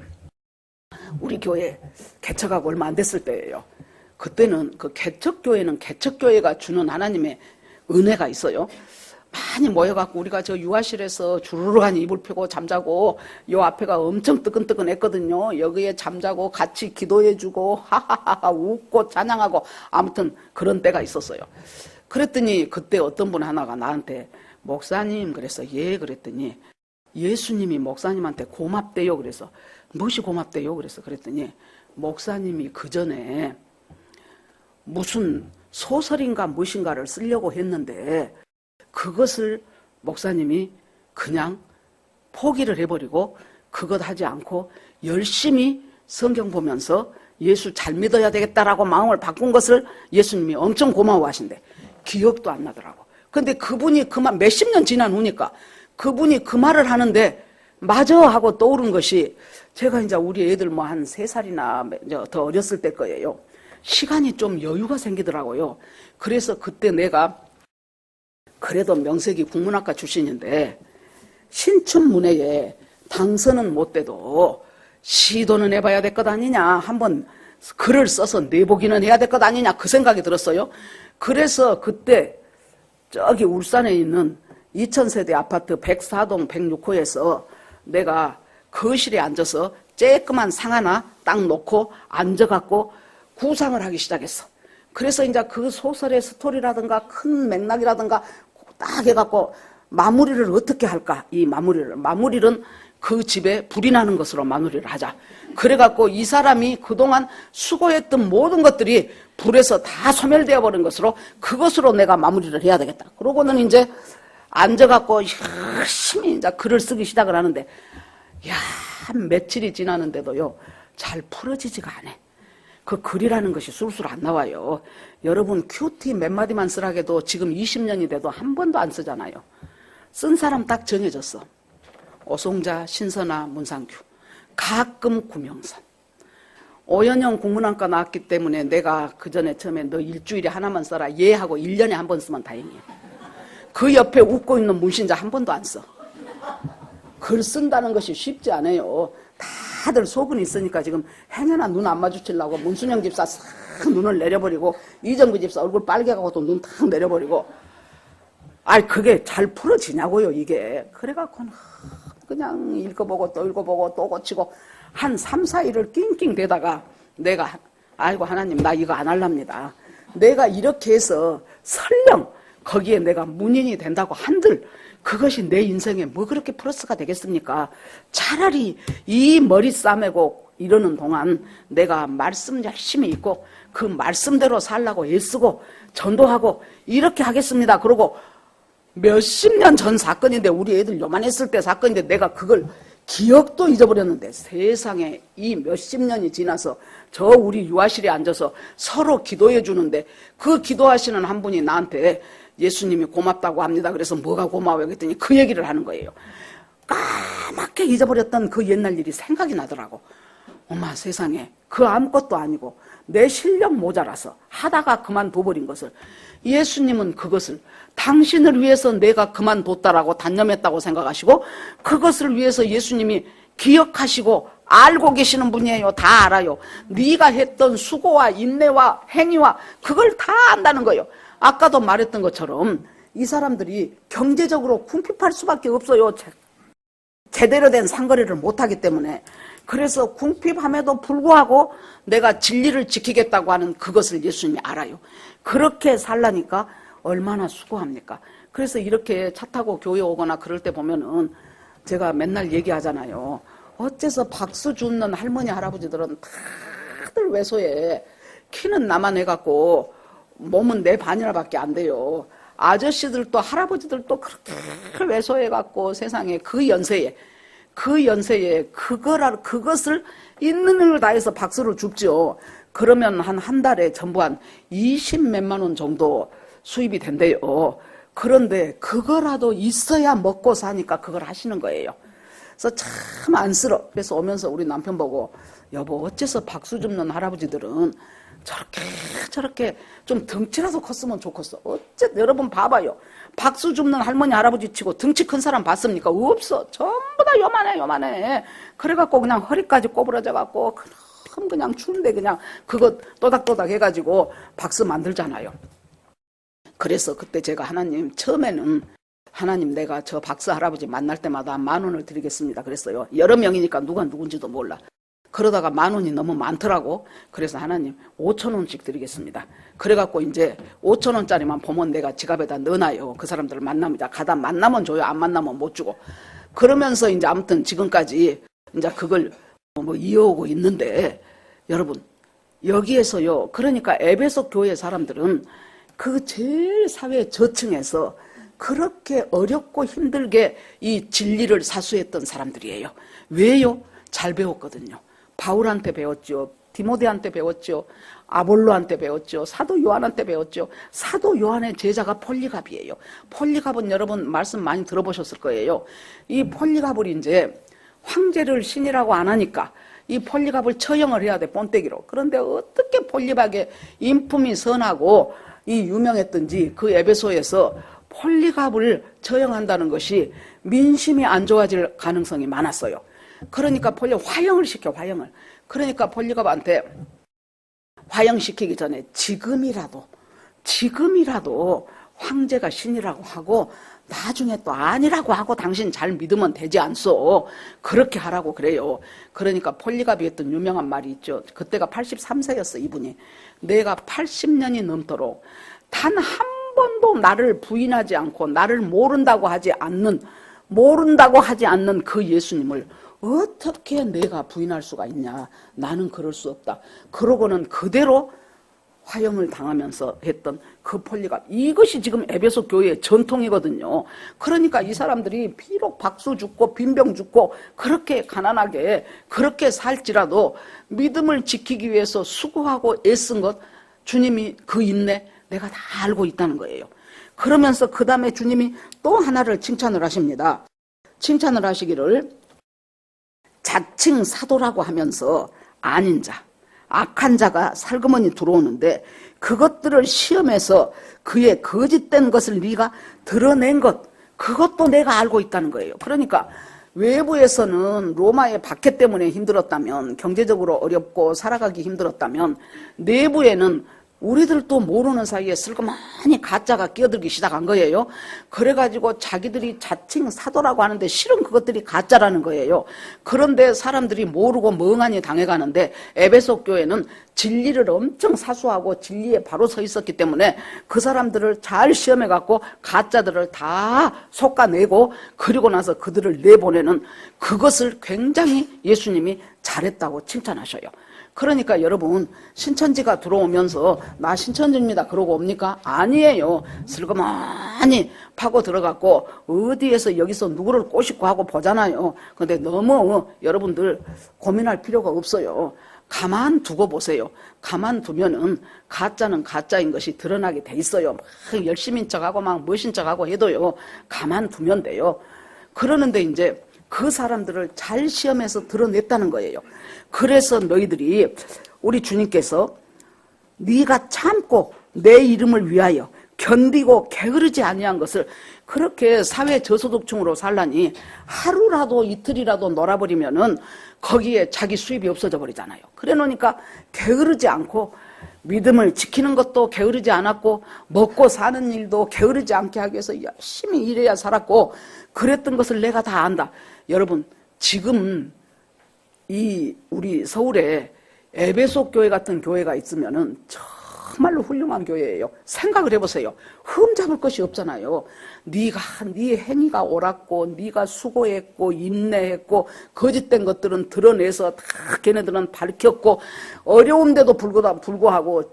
우리 교회 개척하고 얼마 안 됐을 때예요. 그때는 그 개척교회는 개척교회가 주는 하나님의 은혜가 있어요. 많이 모여갖고 우리가 저 유아실에서 주르륵하니 이불 펴고 잠자고 요 앞에가 엄청 뜨끈뜨끈했거든요. 여기에 잠자고 같이 기도해주고 하하하하 웃고 찬양하고 아무튼 그런 때가 있었어요. 그랬더니 그때 어떤 분 하나가 나한테 목사님 그래서 예 그랬더니 예수님이 목사님한테 고맙대요. 그래서 무엇이 고맙대요? 그랬더니 목사님이 그 전에 무슨 소설인가 무엇인가를 쓰려고 했는데 그것을 목사님이 그냥 포기를 해버리고 그것 하지 않고 열심히 성경 보면서 예수 잘 믿어야 되겠다라고 마음을 바꾼 것을 예수님이 엄청 고마워하신대. 기억도 안 나더라고. 근데 그분이 그만 몇십 년 지난 후니까 그분이 그 말을 하는데 맞아 하고 떠오른 것이 제가 이제 우리 애들 뭐 한 3살이나 더 어렸을 때 거예요. 시간이 좀 여유가 생기더라고요. 그래서 그때 내가 그래도 명색이 국문학과 출신인데 신춘문예에 당선은 못 돼도 시도는 해봐야 될 것 아니냐. 한번 글을 써서 내보기는 해야 될 것 아니냐. 그 생각이 들었어요. 그래서 그때 저기 울산에 있는 2000세대 아파트 104동 106호에서 내가 거실에 앉아서 쬐끄만 상 하나 딱 놓고 앉아갖고 구상을 하기 시작했어. 그래서 이제 그 소설의 스토리라든가 큰 맥락이라든가 딱 해갖고 마무리를 어떻게 할까? 이 마무리는 그 집에 불이 나는 것으로 마무리를 하자. 그래갖고 이 사람이 그동안 수고했던 모든 것들이 불에서 다 소멸되어 버린 것으로 그것으로 내가 마무리를 해야 되겠다. 그러고는 이제 앉아갖고 열심히 이제 글을 쓰기 시작을 하는데 한 며칠이 지나는데도요 잘 풀어지지가 않아. 그 글이라는 것이 술술 안 나와요. 여러분 큐티 몇 마디만 쓰라게도 지금 20년이 돼도 한 번도 안 쓰잖아요. 쓴 사람 딱 정해졌어. 오송자, 신선아, 문상규. 가끔 구명선. 오연영 국문학과 나왔기 때문에 내가 그 전에 처음에 너 일주일에 하나만 써라. 예 하고 1년에 한 번 쓰면 다행이야. 그 옆에 웃고 있는 문신자 한 번도 안 써. 글 쓴다는 것이 쉽지 않아요. 다들 속은 있으니까 지금 행여나 눈 안 마주치려고 문순영 집사 싹 눈을 내려버리고 이정구 집사 얼굴 빨개가고 또 눈 탁 내려버리고 그게 잘 풀어지냐고요 이게. 그래갖고는 그냥 읽어보고 또 읽어보고 또 고치고 한 3, 4일을 낑낑 대다가 내가 아이고 하나님 나 이거 안 할랍니다. 내가 이렇게 해서 설령 거기에 내가 문인이 된다고 한들 그것이 내 인생에 뭐 그렇게 플러스가 되겠습니까? 차라리 이 머리 싸매고 이러는 동안 내가 말씀 열심히 읽고 그 말씀대로 살라고 애쓰고 전도하고 이렇게 하겠습니다. 그러고 몇십 년 전 사건인데, 우리 애들 요만했을 때 사건인데 내가 그걸 기억도 잊어버렸는데, 세상에 이 몇십 년이 지나서 저 우리 유아실에 앉아서 서로 기도해 주는데, 그 기도하시는 한 분이 나한테 예수님이 고맙다고 합니다. 그래서 뭐가 고마워요? 그랬더니 그 얘기를 하는 거예요. 까맣게 잊어버렸던 그 옛날 일이 생각이 나더라고. 엄마, 세상에 그 아무것도 아니고 내 실력 모자라서 하다가 그만둬버린 것을, 예수님은 그것을 당신을 위해서 내가 그만뒀다라고 단념했다고 생각하시고, 그것을 위해서 예수님이 기억하시고 알고 계시는 분이에요. 다 알아요. 네가 했던 수고와 인내와 행위와 그걸 다 안다는 거예요. 아까도 말했던 것처럼 이 사람들이 경제적으로 궁핍할 수밖에 없어요. 제대로 된 상거래를 못하기 때문에. 그래서 궁핍함에도 불구하고 내가 진리를 지키겠다고 하는 그것을 예수님이 알아요. 그렇게 살라니까 얼마나 수고합니까? 그래서 이렇게 차 타고 교회 오거나 그럴 때 보면은 제가 맨날 얘기하잖아요. 어째서 박수 주는 할머니 할아버지들은 다들 외소해. 키는 나만 해갖고 몸은 내 반이나밖에 안 돼요. 아저씨들도 할아버지들도 그렇게 외소해갖고 세상에 그 연세에 그것을 있는 힘을 다해서 박수를 줍죠. 그러면 한 달에 전부 한 20몇만 원 정도 수입이 된대요. 그런데 그거라도 있어야 먹고 사니까 그걸 하시는 거예요. 그래서 참 안쓰러. 그래서 오면서 우리 남편 보고, 여보, 어째서 박수 줍는 할아버지들은 저렇게 좀 덩치라도 컸으면 좋겠어. 여러분 봐봐요. 박수 줍는 할머니 할아버지 치고 덩치 큰 사람 봤습니까? 없어. 전부 다 요만해. 그래갖고 그냥 허리까지 꼬부러져갖고 그냥 추운데 그냥 그거 또닥또닥 해가지고 박수 만들잖아요. 그래서 그때 제가 처음에는 하나님, 내가 저 박수 할아버지 만날 때마다 10,000원을 드리겠습니다 그랬어요. 여러 명이니까 누가 누군지도 몰라. 그러다가 10,000원이 너무 많더라고. 그래서 하나님 5,000원씩 드리겠습니다. 그래갖고 이제 5,000원짜리만 보면 내가 지갑에다 넣어놔요. 그 사람들을 만나면 가다 만나면 줘요. 안 만나면 못 주고. 그러면서 이제 아무튼 지금까지 이제 그걸 이어오고 있는데, 여러분 여기에서요. 그러니까 에베소 교회 사람들은 그 제일 사회 저층에서 그렇게 어렵고 힘들게 이 진리를 사수했던 사람들이에요. 왜요? 잘 배웠거든요. 바울한테 배웠죠. 디모데한테 배웠죠. 아볼로한테 배웠죠. 사도 요한한테 배웠죠. 사도 요한의 제자가 폴리갑이에요. 폴리갑은 여러분 말씀 많이 들어보셨을 거예요. 이 폴리갑을 이제 황제를 신이라고 안 하니까 이 폴리갑을 처형을 해야 돼, 본때기로. 그런데 어떻게 폴리갑의 인품이 선하고 이 유명했던지 그 에베소에서 폴리갑을 처형한다는 것이 민심이 안 좋아질 가능성이 많았어요. 그러니까 화형을 시켜, 화형을. 그러니까 폴리갑한테 화형시키기 전에 지금이라도 황제가 신이라고 하고 나중에 또 아니라고 하고 당신 잘 믿으면 되지 않소. 그렇게 하라고 그래요. 그러니까 폴리갑이 했던 유명한 말이 있죠. 그때가 83세였어, 이분이. 내가 80년이 넘도록 단 한 번도 나를 부인하지 않고 나를 모른다고 하지 않는 그 예수님을 어떻게 내가 부인할 수가 있냐. 나는 그럴 수 없다. 그러고는 그대로 화형을 당하면서 했던 그 폴리갑. 이것이 지금 에베소 교회의 전통이거든요. 그러니까 이 사람들이 비록 박수 죽고 빈병 죽고 그렇게 가난하게 그렇게 살지라도 믿음을 지키기 위해서 수고하고 애쓴 것, 주님이 그 인내 내가 다 알고 있다는 거예요. 그러면서 그 다음에 주님이 또 하나를 칭찬을 하십니다. 칭찬을 하시기를, 자칭 사도라고 하면서 아닌 자, 악한 자가 살그머니 들어오는데 그것들을 시험해서 그의 거짓된 것을 네가 드러낸 것, 그것도 내가 알고 있다는 거예요. 그러니까 외부에서는 로마의 박해 때문에 힘들었다면, 경제적으로 어렵고 살아가기 힘들었다면, 내부에는 우리들도 모르는 사이에 슬그머니 가짜가 끼어들기 시작한 거예요. 그래가지고 자기들이 자칭 사도라고 하는데 실은 그것들이 가짜라는 거예요. 그런데 사람들이 모르고 멍하니 당해가는데 에베소 교회는 진리를 엄청 사수하고 진리에 바로 서 있었기 때문에 그 사람들을 잘 시험해갖고 가짜들을 다 솎아내고, 그리고 나서 그들을 내보내는 그것을 굉장히 예수님이 잘했다고 칭찬하셔요. 그러니까 여러분, 신천지가 들어오면서 나 신천지입니다 그러고 옵니까? 아니에요. 슬그머니 파고 들어갔고 어디에서 여기서 누구를 꼬시고 하고 보잖아요. 근데 너무 여러분들 고민할 필요가 없어요. 가만 두고 보세요. 가만 두면은 가짜는 가짜인 것이 드러나게 돼 있어요. 막 열심인 척하고 막 멋진 척하고 해도요. 가만 두면 돼요. 그러는데 이제 그 사람들을 잘 시험해서 드러냈다는 거예요. 그래서 너희들이 우리 주님께서 네가 참고 내 이름을 위하여 견디고 게으르지 아니한 것을 그렇게 사회 저소득층으로 살라니 하루라도 이틀이라도 놀아버리면은 거기에 자기 수입이 없어져 버리잖아요. 그래 놓으니까 게으르지 않고 믿음을 지키는 것도 게으르지 않았고 먹고 사는 일도 게으르지 않게 하기 위해서 열심히 일해야 살았고 그랬던 것을 내가 다 안다. 여러분, 지금 이 우리 서울에 에베소 교회 같은 교회가 있으면은 정말로 훌륭한 교회예요. 생각을 해보세요. 흠잡을 것이 없잖아요. 네 행위가 옳았고 네가 수고했고 인내했고 거짓된 것들은 드러내서 다 걔네들은 밝혔고 어려운데도 불구하고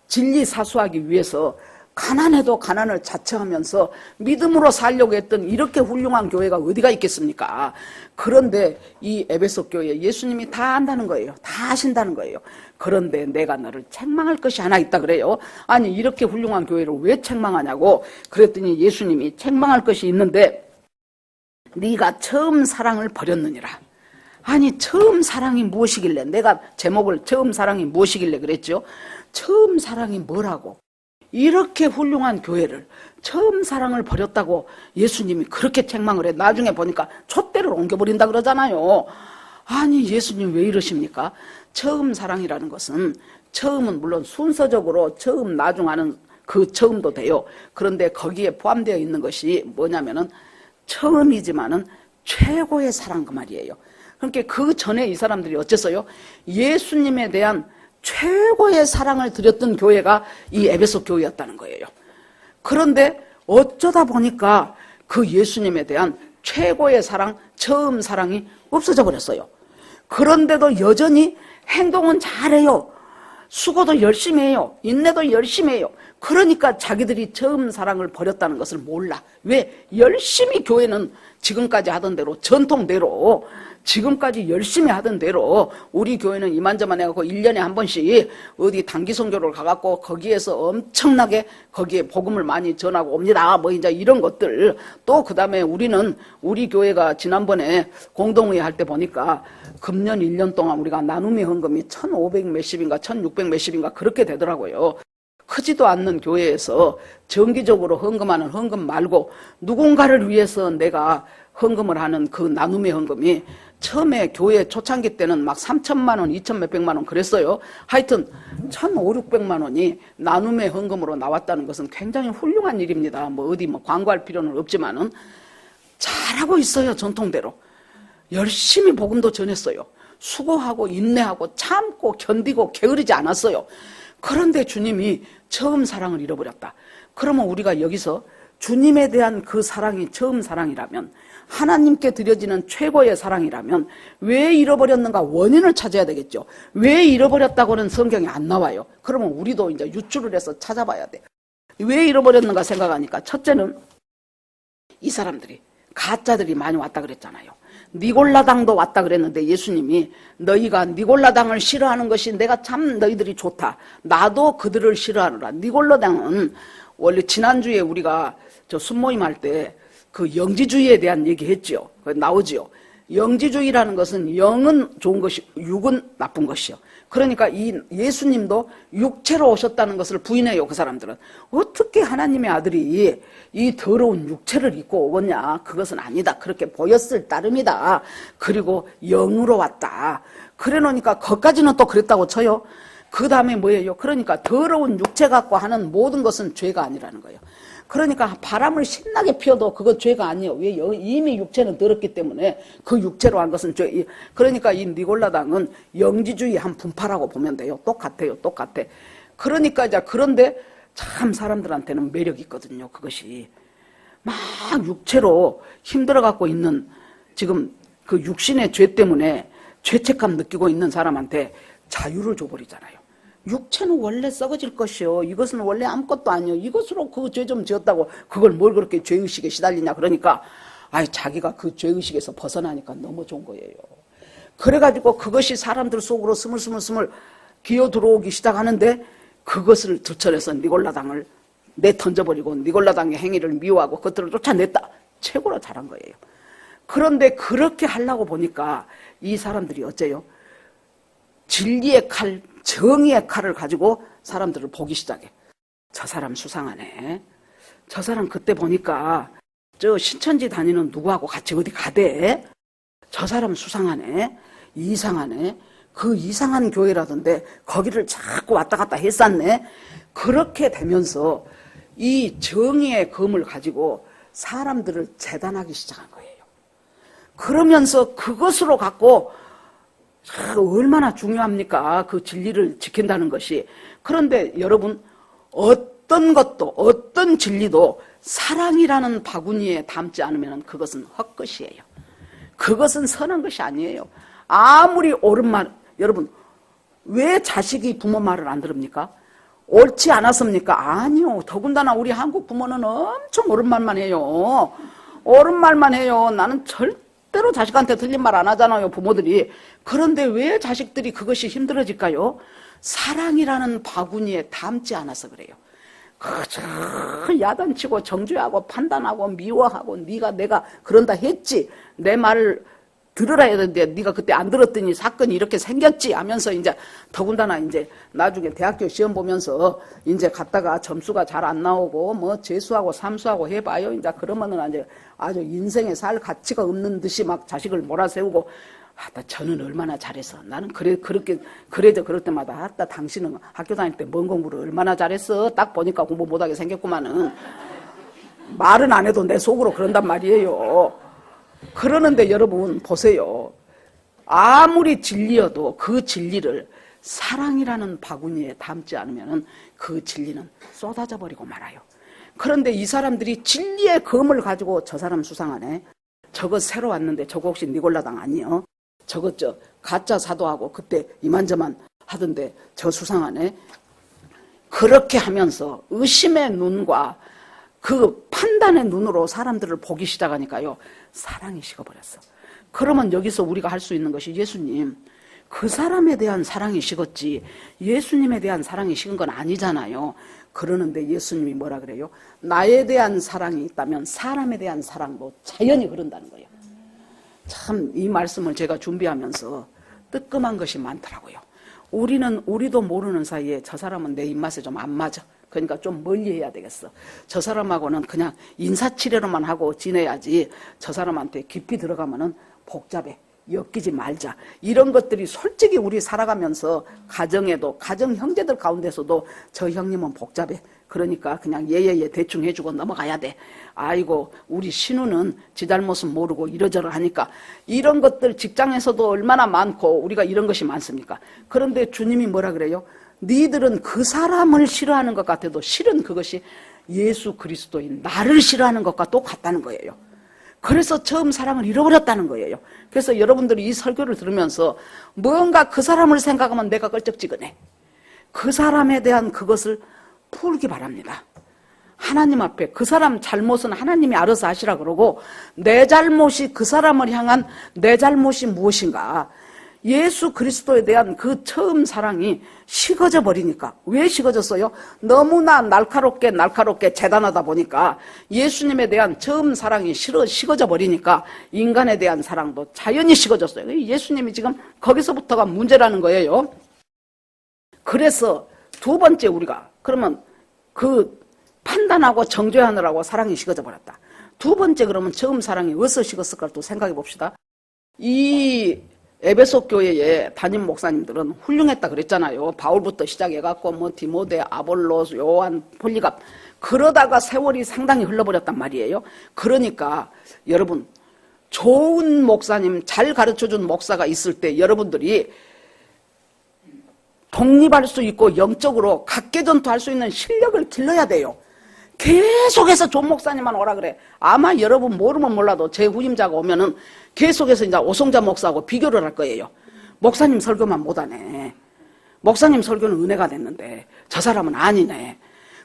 진리 사수하기 위해서 가난해도 가난을 자처하면서 믿음으로 살려고 했던 이렇게 훌륭한 교회가 어디가 있겠습니까? 그런데 이 에베소 교회 예수님이 다 안다는 거예요. 다 아신다는 거예요. 그런데 내가 너를 책망할 것이 하나 있다 그래요. 아니 이렇게 훌륭한 교회를 왜 책망하냐고 그랬더니 예수님이 책망할 것이 있는데 네가 처음 사랑을 버렸느니라. 아니 처음 사랑이 무엇이길래 내가 제목을 처음 사랑이 무엇이길래 그랬죠. 처음 사랑이 뭐라고. 이렇게 훌륭한 교회를 처음 사랑을 버렸다고 예수님이 그렇게 책망을 해. 나중에 보니까 촛대를 옮겨버린다 그러잖아요. 아니 예수님 왜 이러십니까? 처음 사랑이라는 것은 처음은 물론 순서적으로 처음 나중하는 그 처음도 돼요. 그런데 거기에 포함되어 있는 것이 뭐냐면은 처음이지만은 최고의 사랑 그 말이에요. 그러니까 그 전에 이 사람들이 어째서요? 예수님에 대한 최고의 사랑을 드렸던 교회가 이 에베소 교회였다는 거예요. 그런데 어쩌다 보니까 그 예수님에 대한 최고의 사랑, 처음 사랑이 없어져 버렸어요. 그런데도 여전히 행동은 잘해요. 수고도 열심히 해요. 인내도 열심히 해요. 그러니까 자기들이 처음 사랑을 버렸다는 것을 몰라. 왜? 열심히 교회는 지금까지 하던 대로 전통대로 지금까지 열심히 하던 대로 우리 교회는 이만저만 해갖고 1년에 한 번씩 어디 단기 선교를 가갖고 거기에서 엄청나게 거기에 복음을 많이 전하고 옵니다. 뭐 이제 이런 것들. 또 그 다음에 우리는 우리 교회가 지난번에 공동회의 할 때 보니까 금년 1년 동안 우리가 나눔의 헌금이 1,500 몇십인가 1,600 몇십인가 그렇게 되더라고요. 크지도 않는 교회에서 정기적으로 헌금하는 헌금 말고 누군가를 위해서 내가 헌금을 하는 그 나눔의 헌금이 처음에 교회 초창기 때는 막 3천만 원, 2천 몇백만 원 그랬어요. 하여튼 1,500, 600만 원이 나눔의 헌금으로 나왔다는 것은 굉장히 훌륭한 일입니다. 뭐 어디 뭐 광고할 필요는 없지만은 잘하고 있어요. 전통대로. 열심히 복음도 전했어요. 수고하고 인내하고 참고 견디고 게으르지 않았어요. 그런데 주님이 처음 사랑을 잃어버렸다. 그러면 우리가 여기서 주님에 대한 그 사랑이 처음 사랑이라면 하나님께 드려지는 최고의 사랑이라면 왜 잃어버렸는가 원인을 찾아야 되겠죠. 왜 잃어버렸다고는 성경에 안 나와요. 그러면 우리도 이제 유추를 해서 찾아봐야 돼. 왜 잃어버렸는가 생각하니까 첫째는 이 사람들이 가짜들이 많이 왔다 그랬잖아요. 니골라당도 왔다 그랬는데 예수님이 너희가 니골라당을 싫어하는 것이 내가 참 너희들이 좋다. 나도 그들을 싫어하노라. 니골라당은 원래 지난주에 우리가 저 순모임 할 때 그 영지주의에 대한 얘기 했죠. 나오죠. 영지주의라는 것은 영은 좋은 것이 육은 나쁜 것이요. 그러니까 이 예수님도 육체로 오셨다는 것을 부인해요. 그 사람들은. 어떻게 하나님의 아들이 이 더러운 육체를 입고 오겠냐. 그것은 아니다. 그렇게 보였을 따름이다. 그리고 영으로 왔다. 그래 놓으니까 거기까지는 또 그랬다고 쳐요. 그 다음에 뭐예요? 그러니까 더러운 육체 갖고 하는 모든 것은 죄가 아니라는 거예요. 그러니까 바람을 신나게 피워도 그건 죄가 아니에요. 왜? 이미 육체는 더럽기 때문에 그 육체로 한 것은 죄. 그러니까 이 니골라당은 영지주의 한 분파라고 보면 돼요. 똑같아요. 똑같아. 그러니까 이제 그런데 참 사람들한테는 매력이 있거든요. 그것이. 막 육체로 힘들어 갖고 있는 지금 그 육신의 죄 때문에 죄책감 느끼고 있는 사람한테 자유를 줘버리잖아요. 육체는 원래 썩어질 것이요. 이것은 원래 아무것도 아니요. 이것으로 그 죄 좀 지었다고 그걸 뭘 그렇게 죄의식에 시달리냐. 그러니까 자기가 그 죄의식에서 벗어나니까 너무 좋은 거예요. 그래가지고 그것이 사람들 속으로 스물스물 기어 들어오기 시작하는데 그것을 들춰내서 니골라당을 내던져버리고 니골라당의 행위를 미워하고 그것들을 쫓아냈다. 최고로 잘한 거예요. 그런데 그렇게 하려고 보니까 이 사람들이 어째요? 진리의 칼, 정의의 칼을 가지고 사람들을 보기 시작해. 저 사람 수상하네. 저 사람 그때 보니까 저 신천지 다니는 누구하고 같이 어디 가대. 저 사람 수상하네. 이상하네. 그 이상한 교회라던데 거기를 자꾸 왔다 갔다 했었네. 그렇게 되면서 이 정의의 검을 가지고 사람들을 재단하기 시작한 거예요. 그러면서 그것으로 갖고 얼마나 중요합니까? 그 진리를 지킨다는 것이. 그런데 여러분, 어떤 것도 어떤 진리도 사랑이라는 바구니에 담지 않으면 그것은 헛것이에요. 그것은 선한 것이 아니에요. 아무리 옳은 말, 여러분 왜 자식이 부모 말을 안 들읍니까? 옳지 않았습니까? 아니요. 더군다나 우리 한국 부모는 엄청 옳은 말만 해요. 옳은 말만 해요. 나는 절대로 자식한테 틀린 말 안 하잖아요, 부모들이. 그런데 왜 자식들이 그것이 힘들어질까요? 사랑이라는 바구니에 담지 않아서 그래요. 그저 야단치고 정죄하고 판단하고 미워하고 네가 내가 그런다 했지. 내 말을 들으라 했는데 네가 그때 안 들었더니 사건이 이렇게 생겼지 하면서 이제 더군다나 이제 나중에 대학교 시험 보면서 이제 갔다가 점수가 잘 안 나오고 뭐 재수하고 삼수하고 해봐요. 이제 그러면은 이제 아주 인생에 살 가치가 없는 듯이 막 자식을 몰아세우고 저는 얼마나 잘했어. 나는 그렇게 그래도 그럴 때마다 당신은 학교 다닐 때 뭔 공부를 얼마나 잘했어. 딱 보니까 공부 못하게 생겼구만은. 말은 안 해도 내 속으로 그런단 말이에요. 그러는데 여러분 보세요. 아무리 진리여도 그 진리를 사랑이라는 바구니에 담지 않으면 그 진리는 쏟아져 버리고 말아요. 그런데 이 사람들이 진리의 검을 가지고 저 사람 수상하네. 저거 새로 왔는데 저거 혹시 니골라당 아니요? 저거 가짜 사도하고 그때 이만저만 하던데 저 수상하네. 그렇게 하면서 의심의 눈과 그 판단의 눈으로 사람들을 보기 시작하니까요. 사랑이 식어버렸어. 그러면 여기서 우리가 할 수 있는 것이 예수님, 그 사람에 대한 사랑이 식었지 예수님에 대한 사랑이 식은 건 아니잖아요. 그러는데 예수님이 뭐라 그래요? 나에 대한 사랑이 있다면 사람에 대한 사랑도 자연히 흐른다는 거예요. 참 이 말씀을 제가 준비하면서 뜨끔한 것이 많더라고요. 우리도 모르는 사이에 저 사람은 내 입맛에 좀 안 맞아. 그러니까 좀 멀리 해야 되겠어. 저 사람하고는 그냥 인사치레로만 하고 지내야지 저 사람한테 깊이 들어가면은 복잡해. 엮이지 말자. 이런 것들이 솔직히 우리 살아가면서 가정에도 가정 형제들 가운데서도 저 형님은 복잡해. 그러니까 그냥 예예예 대충 해주고 넘어가야 돼. 아이고 우리 신우는 지 잘못은 모르고 이러저러 하니까 이런 것들 직장에서도 얼마나 많고 우리가 이런 것이 많습니까? 그런데 주님이 뭐라 그래요? 니들은 그 사람을 싫어하는 것 같아도 실은 그것이 예수 그리스도인 나를 싫어하는 것과 똑같다는 거예요. 그래서 처음 사랑을 잃어버렸다는 거예요. 그래서 여러분들이 이 설교를 들으면서 뭔가 그 사람을 생각하면 내가 껄쩍지근해. 그 사람에 대한 그것을 풀기 바랍니다. 하나님 앞에 그 사람 잘못은 하나님이 알아서 하시라 그러고 내 잘못이 그 사람을 향한 내 잘못이 무엇인가. 예수 그리스도에 대한 그 처음 사랑이 식어져 버리니까. 왜 식어졌어요? 너무나 날카롭게 재단하다 보니까 예수님에 대한 처음 사랑이 식어져 버리니까 인간에 대한 사랑도 자연히 식어졌어요. 예수님이 지금 거기서부터가 문제라는 거예요. 그래서 두 번째 우리가 그러면 그 판단하고 정죄하느라고 사랑이 식어져 버렸다. 두 번째 그러면 처음 사랑이 어디서 식었을까 또 생각해 봅시다. 이 에베소 교회의 담임 목사님들은 훌륭했다 그랬잖아요. 바울부터 시작해갖고 뭐 디모데, 아볼로스, 요한, 폴리갑 그러다가 세월이 상당히 흘러버렸단 말이에요. 그러니까 여러분 좋은 목사님 잘 가르쳐준 목사가 있을 때 여러분들이 독립할 수 있고 영적으로 각계전투할 수 있는 실력을 길러야 돼요. 계속해서 좋은 목사님만 오라 그래. 아마 여러분 모르면 몰라도 제 후임자가 오면은 계속해서 이제 오성자 목사하고 비교를 할 거예요. 목사님 설교만 못하네. 목사님 설교는 은혜가 됐는데 저 사람은 아니네.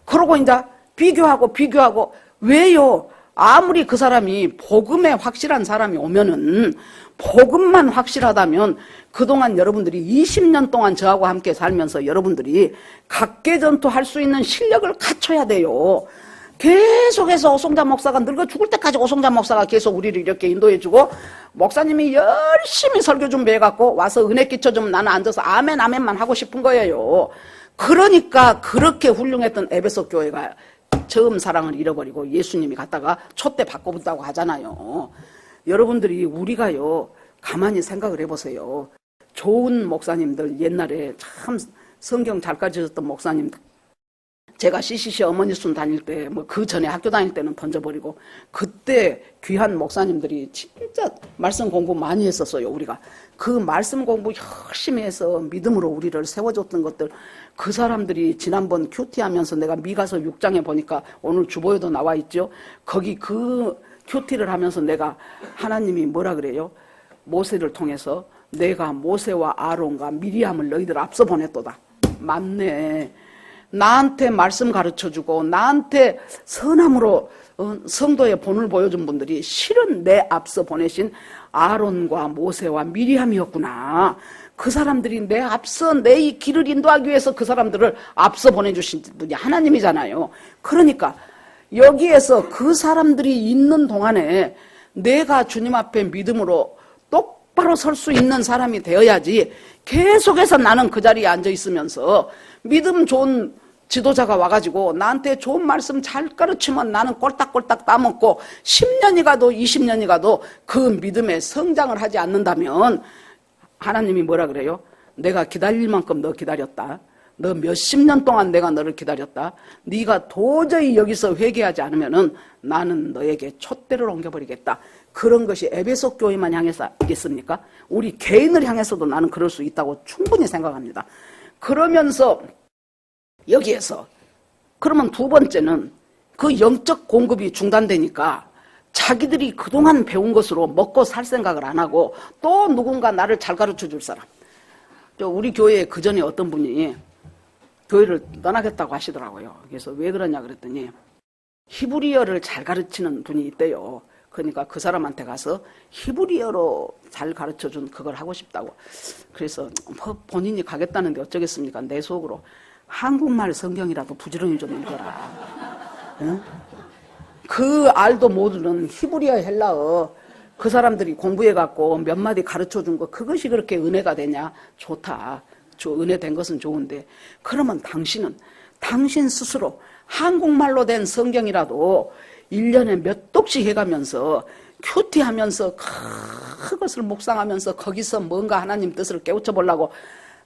그러고 이제 비교하고 왜요? 아무리 그 사람이 복음에 확실한 사람이 오면은 복음만 확실하다면 그동안 여러분들이 20년 동안 저하고 함께 살면서 여러분들이 각계전투 할 수 있는 실력을 갖춰야 돼요. 계속해서 오송자 목사가 늙어 죽을 때까지 오송자 목사가 계속 우리를 이렇게 인도해주고 목사님이 열심히 설교 준비해갖고 와서 은혜 끼쳐주면 나는 앉아서 아멘 아멘만 하고 싶은 거예요. 그러니까 그렇게 훌륭했던 에베소 교회가 처음 사랑을 잃어버리고 예수님이 갔다가 촛대 바꿔본다고 하잖아요. 여러분들이 우리가요 가만히 생각을 해보세요. 좋은 목사님들 옛날에 참 성경 잘 가르쳐줬던 목사님들 제가 CCC 어머니 순 다닐 때 뭐 그 전에 학교 다닐 때는 던져버리고 그때 귀한 목사님들이 진짜 말씀 공부 많이 했었어요. 우리가 그 말씀 공부 열심히 해서 믿음으로 우리를 세워줬던 것들 그 사람들이 지난번 큐티 하면서 내가 미가서 6장에 보니까 오늘 주보에도 나와 있죠. 거기 그 큐티를 하면서 내가 하나님이 뭐라 그래요? 모세를 통해서 내가 모세와 아론과 미리암을 너희들 앞서 보냈도다. 맞네. 나한테 말씀 가르쳐주고 나한테 선함으로 성도의 본을 보여준 분들이 실은 내 앞서 보내신 아론과 모세와 미리암이었구나. 그 사람들이 내 앞서 내 이 길을 인도하기 위해서 그 사람들을 앞서 보내주신 분이 하나님이잖아요. 그러니까 여기에서 그 사람들이 있는 동안에 내가 주님 앞에 믿음으로 똑바로 설 수 있는 사람이 되어야지 계속해서 나는 그 자리에 앉아 있으면서 믿음 좋은 지도자가 와가지고 나한테 좋은 말씀 잘 가르치면 나는 꼴딱꼴딱 따먹고 10년이 가도 20년이 가도 그 믿음에 성장을 하지 않는다면 하나님이 뭐라 그래요? 내가 기다릴 만큼 너 기다렸다. 너 몇십 년 동안 내가 너를 기다렸다. 네가 도저히 여기서 회개하지 않으면은 나는 너에게 촛대를 옮겨버리겠다. 그런 것이 에베소 교회만 향해서 있겠습니까? 우리 개인을 향해서도 나는 그럴 수 있다고 충분히 생각합니다. 그러면서 여기에서 그러면 두 번째는 그 영적 공급이 중단되니까 자기들이 그동안 배운 것으로 먹고 살 생각을 안 하고 또 누군가 나를 잘 가르쳐 줄 사람. 우리 교회에 그 전에 어떤 분이 교회를 떠나겠다고 하시더라고요. 그래서 왜 그러냐 그랬더니 히브리어를 잘 가르치는 분이 있대요. 그러니까 그 사람한테 가서 히브리어로 잘 가르쳐준 그걸 하고 싶다고. 그래서 본인이 가겠다는데 어쩌겠습니까? 내 속으로 한국말 성경이라도 부지런히 좀 읽어라. 응? 그 알도 모르는 히브리어 헬라어 그 사람들이 공부해갖고 몇 마디 가르쳐준 거 그것이 그렇게 은혜가 되냐? 좋다. 은혜 된 것은 좋은데 그러면 당신 스스로 한국말로 된 성경이라도 1년에 몇 독씩 해가면서 큐티하면서 그것을 묵상하면서 거기서 뭔가 하나님 뜻을 깨우쳐 보려고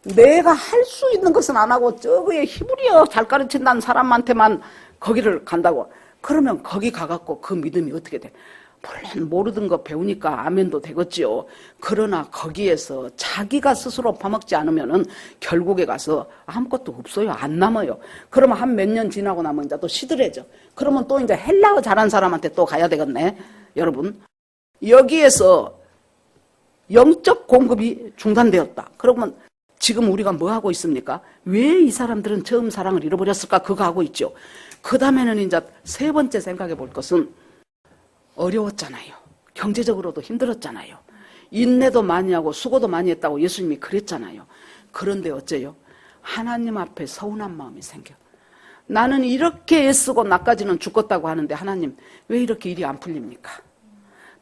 내가 할 수 있는 것은 안 하고 저거에 히브리어 잘 가르친다는 사람한테만 거기를 간다고. 그러면 거기 가갖고 그 믿음이 어떻게 돼? 물론 모르던 거 배우니까 아멘도 되겠지요. 그러나 거기에서 자기가 스스로 퍼먹지 않으면은 결국에 가서 아무것도 없어요. 안 남아요. 그러면 한 몇 년 지나고 나면 이제 또 시들해져. 그러면 또 이제 헬라어 잘하는 사람한테 또 가야 되겠네. 여러분. 여기에서 영적 공급이 중단되었다. 그러면 지금 우리가 뭐 하고 있습니까? 왜 이 사람들은 처음 사랑을 잃어버렸을까? 그거 하고 있죠. 그 다음에는 이제 세 번째 생각해 볼 것은 어려웠잖아요. 경제적으로도 힘들었잖아요. 인내도 많이 하고 수고도 많이 했다고 예수님이 그랬잖아요. 그런데 어째요? 하나님 앞에 서운한 마음이 생겨. 나는 이렇게 애쓰고 나까지는 죽겠다고 하는데 하나님 왜 이렇게 일이 안 풀립니까?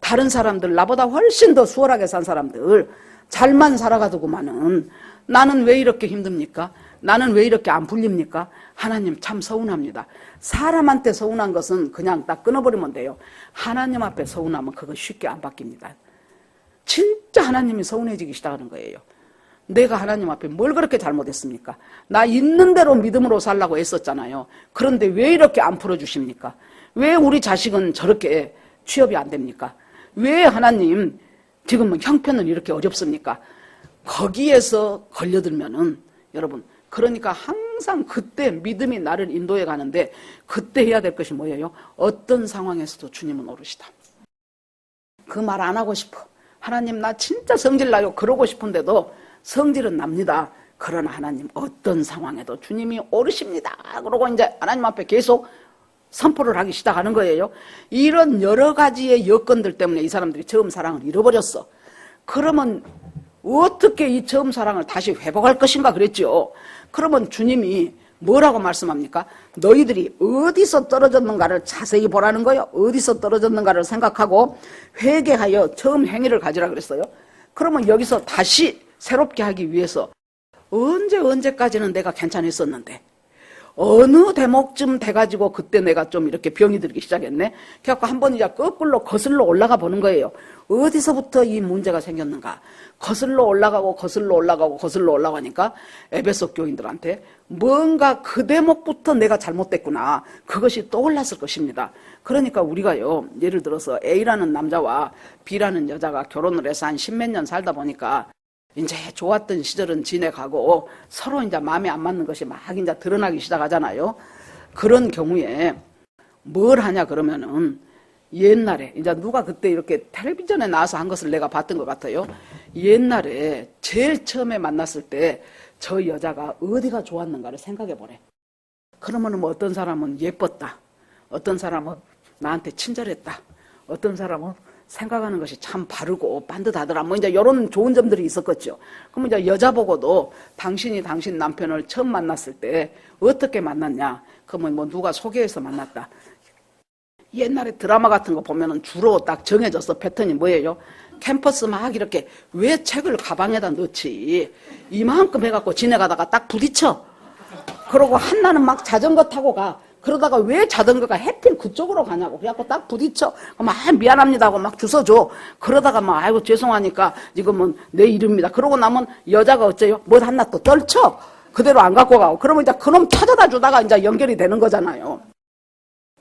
다른 사람들 나보다 훨씬 더 수월하게 산 사람들 잘만 살아가더구만은 나는 왜 이렇게 힘듭니까? 나는 왜 이렇게 안 풀립니까? 하나님 참 서운합니다. 사람한테 서운한 것은 그냥 딱 끊어버리면 돼요. 하나님 앞에 서운하면 그거 쉽게 안 바뀝니다. 진짜 하나님이 서운해지기 시작하는 거예요. 내가 하나님 앞에 뭘 그렇게 잘못했습니까? 나 있는 대로 믿음으로 살라고 했었잖아요. 그런데 왜 이렇게 안 풀어주십니까? 왜 우리 자식은 저렇게 취업이 안 됩니까? 왜 하나님 지금 형편은 이렇게 어렵습니까? 거기에서 걸려들면은 여러분 그러니까 항상 그때 믿음이 나를 인도해 가는데 그때 해야 될 것이 뭐예요? 어떤 상황에서도 주님은 오르시다. 그 말 안 하고 싶어. 하나님 나 진짜 성질 나요. 그러고 싶은데도 성질은 납니다. 그러나 하나님 어떤 상황에도 주님이 옳으십니다. 그러고 이제 하나님 앞에 계속 선포를 하기 시작하는 거예요. 이런 여러 가지의 여건들 때문에 이 사람들이 처음 사랑을 잃어버렸어. 그러면 어떻게 이 처음 사랑을 다시 회복할 것인가 그랬죠. 그러면 주님이 뭐라고 말씀합니까? 너희들이 어디서 떨어졌는가를 자세히 보라는 거예요. 어디서 떨어졌는가를 생각하고 회개하여 처음 행위를 가지라 그랬어요. 그러면 여기서 다시 새롭게 하기 위해서 언제까지는 내가 괜찮았었는데 어느 대목쯤 돼가지고 그때 내가 좀 이렇게 병이 들기 시작했네. 그래갖고 한번 이제 거꾸로 거슬러 올라가 보는 거예요. 어디서부터 이 문제가 생겼는가. 거슬러 올라가고 올라가니까 에베소 교인들한테 뭔가 그 대목부터 내가 잘못됐구나. 그것이 떠올랐을 것입니다. 그러니까 우리가요, 예를 들어서 A라는 남자와 B라는 여자가 결혼을 해서 한 10몇 년 살다 보니까 이제 좋았던 시절은 지내가고 서로 이제 마음에 안 맞는 것이 막 이제 드러나기 시작하잖아요. 그런 경우에 뭘 하냐 그러면은 옛날에 이제 누가 그때 이렇게 텔레비전에 나와서 한 것을 내가 봤던 것 같아요. 옛날에 제일 처음에 만났을 때 저 여자가 어디가 좋았는가를 생각해 보래. 그러면은 뭐 어떤 사람은 예뻤다. 어떤 사람은 나한테 친절했다. 어떤 사람은 생각하는 것이 참 바르고 반듯하더라. 뭐 이제 이런 좋은 점들이 있었겠죠. 그럼 이제 여자 보고도 당신이 당신 남편을 처음 만났을 때 어떻게 만났냐? 그러면 뭐 누가 소개해서 만났다. 옛날에 드라마 같은 거 보면은 주로 딱 정해졌어. 패턴이 뭐예요? 캠퍼스 막 이렇게 왜 책을 가방에다 넣지? 이만큼 해갖고 지나가다가 딱 부딪혀. 그러고 한나는 막 자전거 타고 가. 그러다가 왜 자전거가 해필 그쪽으로 가냐고. 그래갖고 딱 부딪혀. 막 미안합니다 하고 막 주워줘. 그러다가 막 아이고 죄송하니까 지금은 내 이름입니다. 그러고 나면 여자가 어째요? 뭐 하나 또 떨쳐. 그대로 안 갖고 가고. 그러면 이제 그놈 찾아다 주다가 이제 연결이 되는 거잖아요.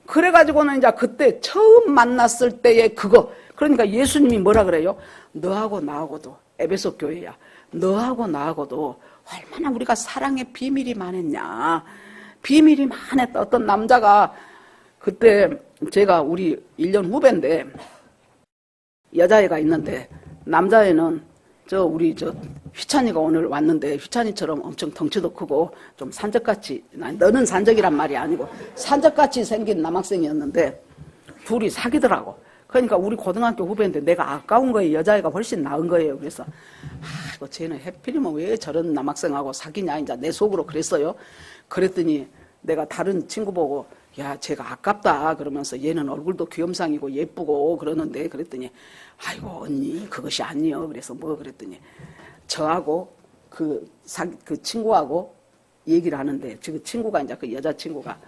그래가지고는 이제 그때 처음 만났을 때의 그거. 그러니까 예수님이 뭐라 그래요? 너하고 나하고도, 에베소 교회야. 너하고 나하고도 얼마나 우리가 사랑의 비밀이 많았냐. 비밀이 많았다. 어떤 남자가 그때 제가 우리 1년 후배인데 여자애가 있는데 남자애는 우리 휘찬이가 오늘 왔는데 휘찬이처럼 엄청 덩치도 크고 좀 산적같이, 너는 산적이란 말이 아니고 산적같이 생긴 남학생이었는데 둘이 사귀더라고. 그러니까 우리 고등학교 후배인데 내가 아까운 거예요. 여자애가 훨씬 나은 거예요. 그래서 이거 쟤는 해필이면 왜 저런 남학생하고 사귀냐 이제 내 속으로 그랬어요. 그랬더니 내가 다른 친구 보고 야 쟤가 아깝다 그러면서 얘는 얼굴도 귀염상이고 예쁘고 그러는데 그랬더니 아이고 언니 그것이 아니요. 그래서 뭐 그랬더니 저하고 그 친구하고 얘기를 하는데 그 친구가 이제 그 여자친구가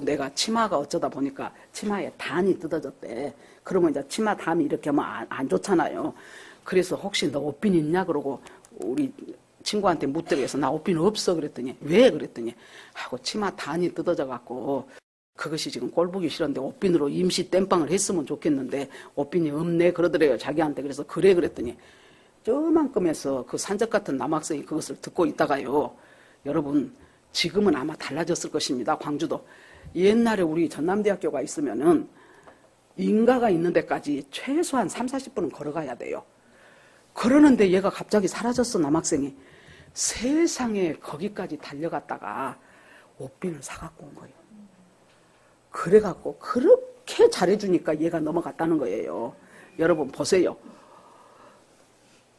내가 치마가 어쩌다 보니까 치마에 단이 뜯어졌대. 그러면 이제 치마 단이 이렇게 하면 안 좋잖아요. 그래서 혹시 너 옷핀 있냐 그러고 우리 친구한테 묻더라 해서 나 옷핀 없어 그랬더니 왜 그랬더니 치마 단이 뜯어져 갖고 그것이 지금 꼴보기 싫은데 옷핀으로 임시 땜빵을 했으면 좋겠는데 옷핀이 없네 그러더래요 자기한테. 그래서 그래 그랬더니 저만큼에서 그 산적 같은 남학생이 그것을 듣고 있다가요. 여러분 지금은 아마 달라졌을 것입니다. 광주도 옛날에 우리 전남대학교가 있으면은 인가가 있는 데까지 최소한 30-40분은 걸어가야 돼요. 그러는데 얘가 갑자기 사라졌어. 남학생이. 세상에 거기까지 달려갔다가 옷빈을 사갖고 온 거예요. 그래갖고 그렇게 잘해주니까 얘가 넘어갔다는 거예요. 여러분 보세요.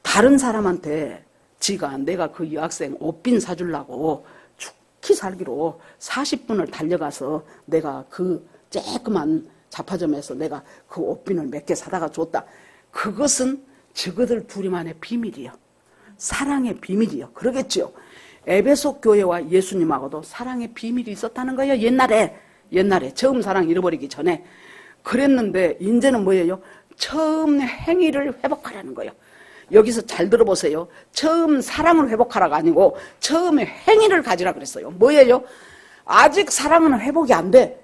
다른 사람한테 지가 내가 그 여학생 옷빈 사주려고 죽기 살기로 40분을 달려가서 내가 그 쬐끄만 잡화점에서 내가 그 옷빈을 몇 개 사다가 줬다. 그것은 저거들 둘이만의 비밀이요. 사랑의 비밀이요. 그러겠죠. 에베소 교회와 예수님하고도 사랑의 비밀이 있었다는 거예요. 옛날에 처음 사랑 잃어버리기 전에. 그랬는데 이제는 뭐예요? 처음 행위를 회복하라는 거예요. 여기서 잘 들어보세요. 처음 사랑을 회복하라가 아니고 처음에 행위를 가지라 그랬어요. 뭐예요? 아직 사랑은 회복이 안 돼.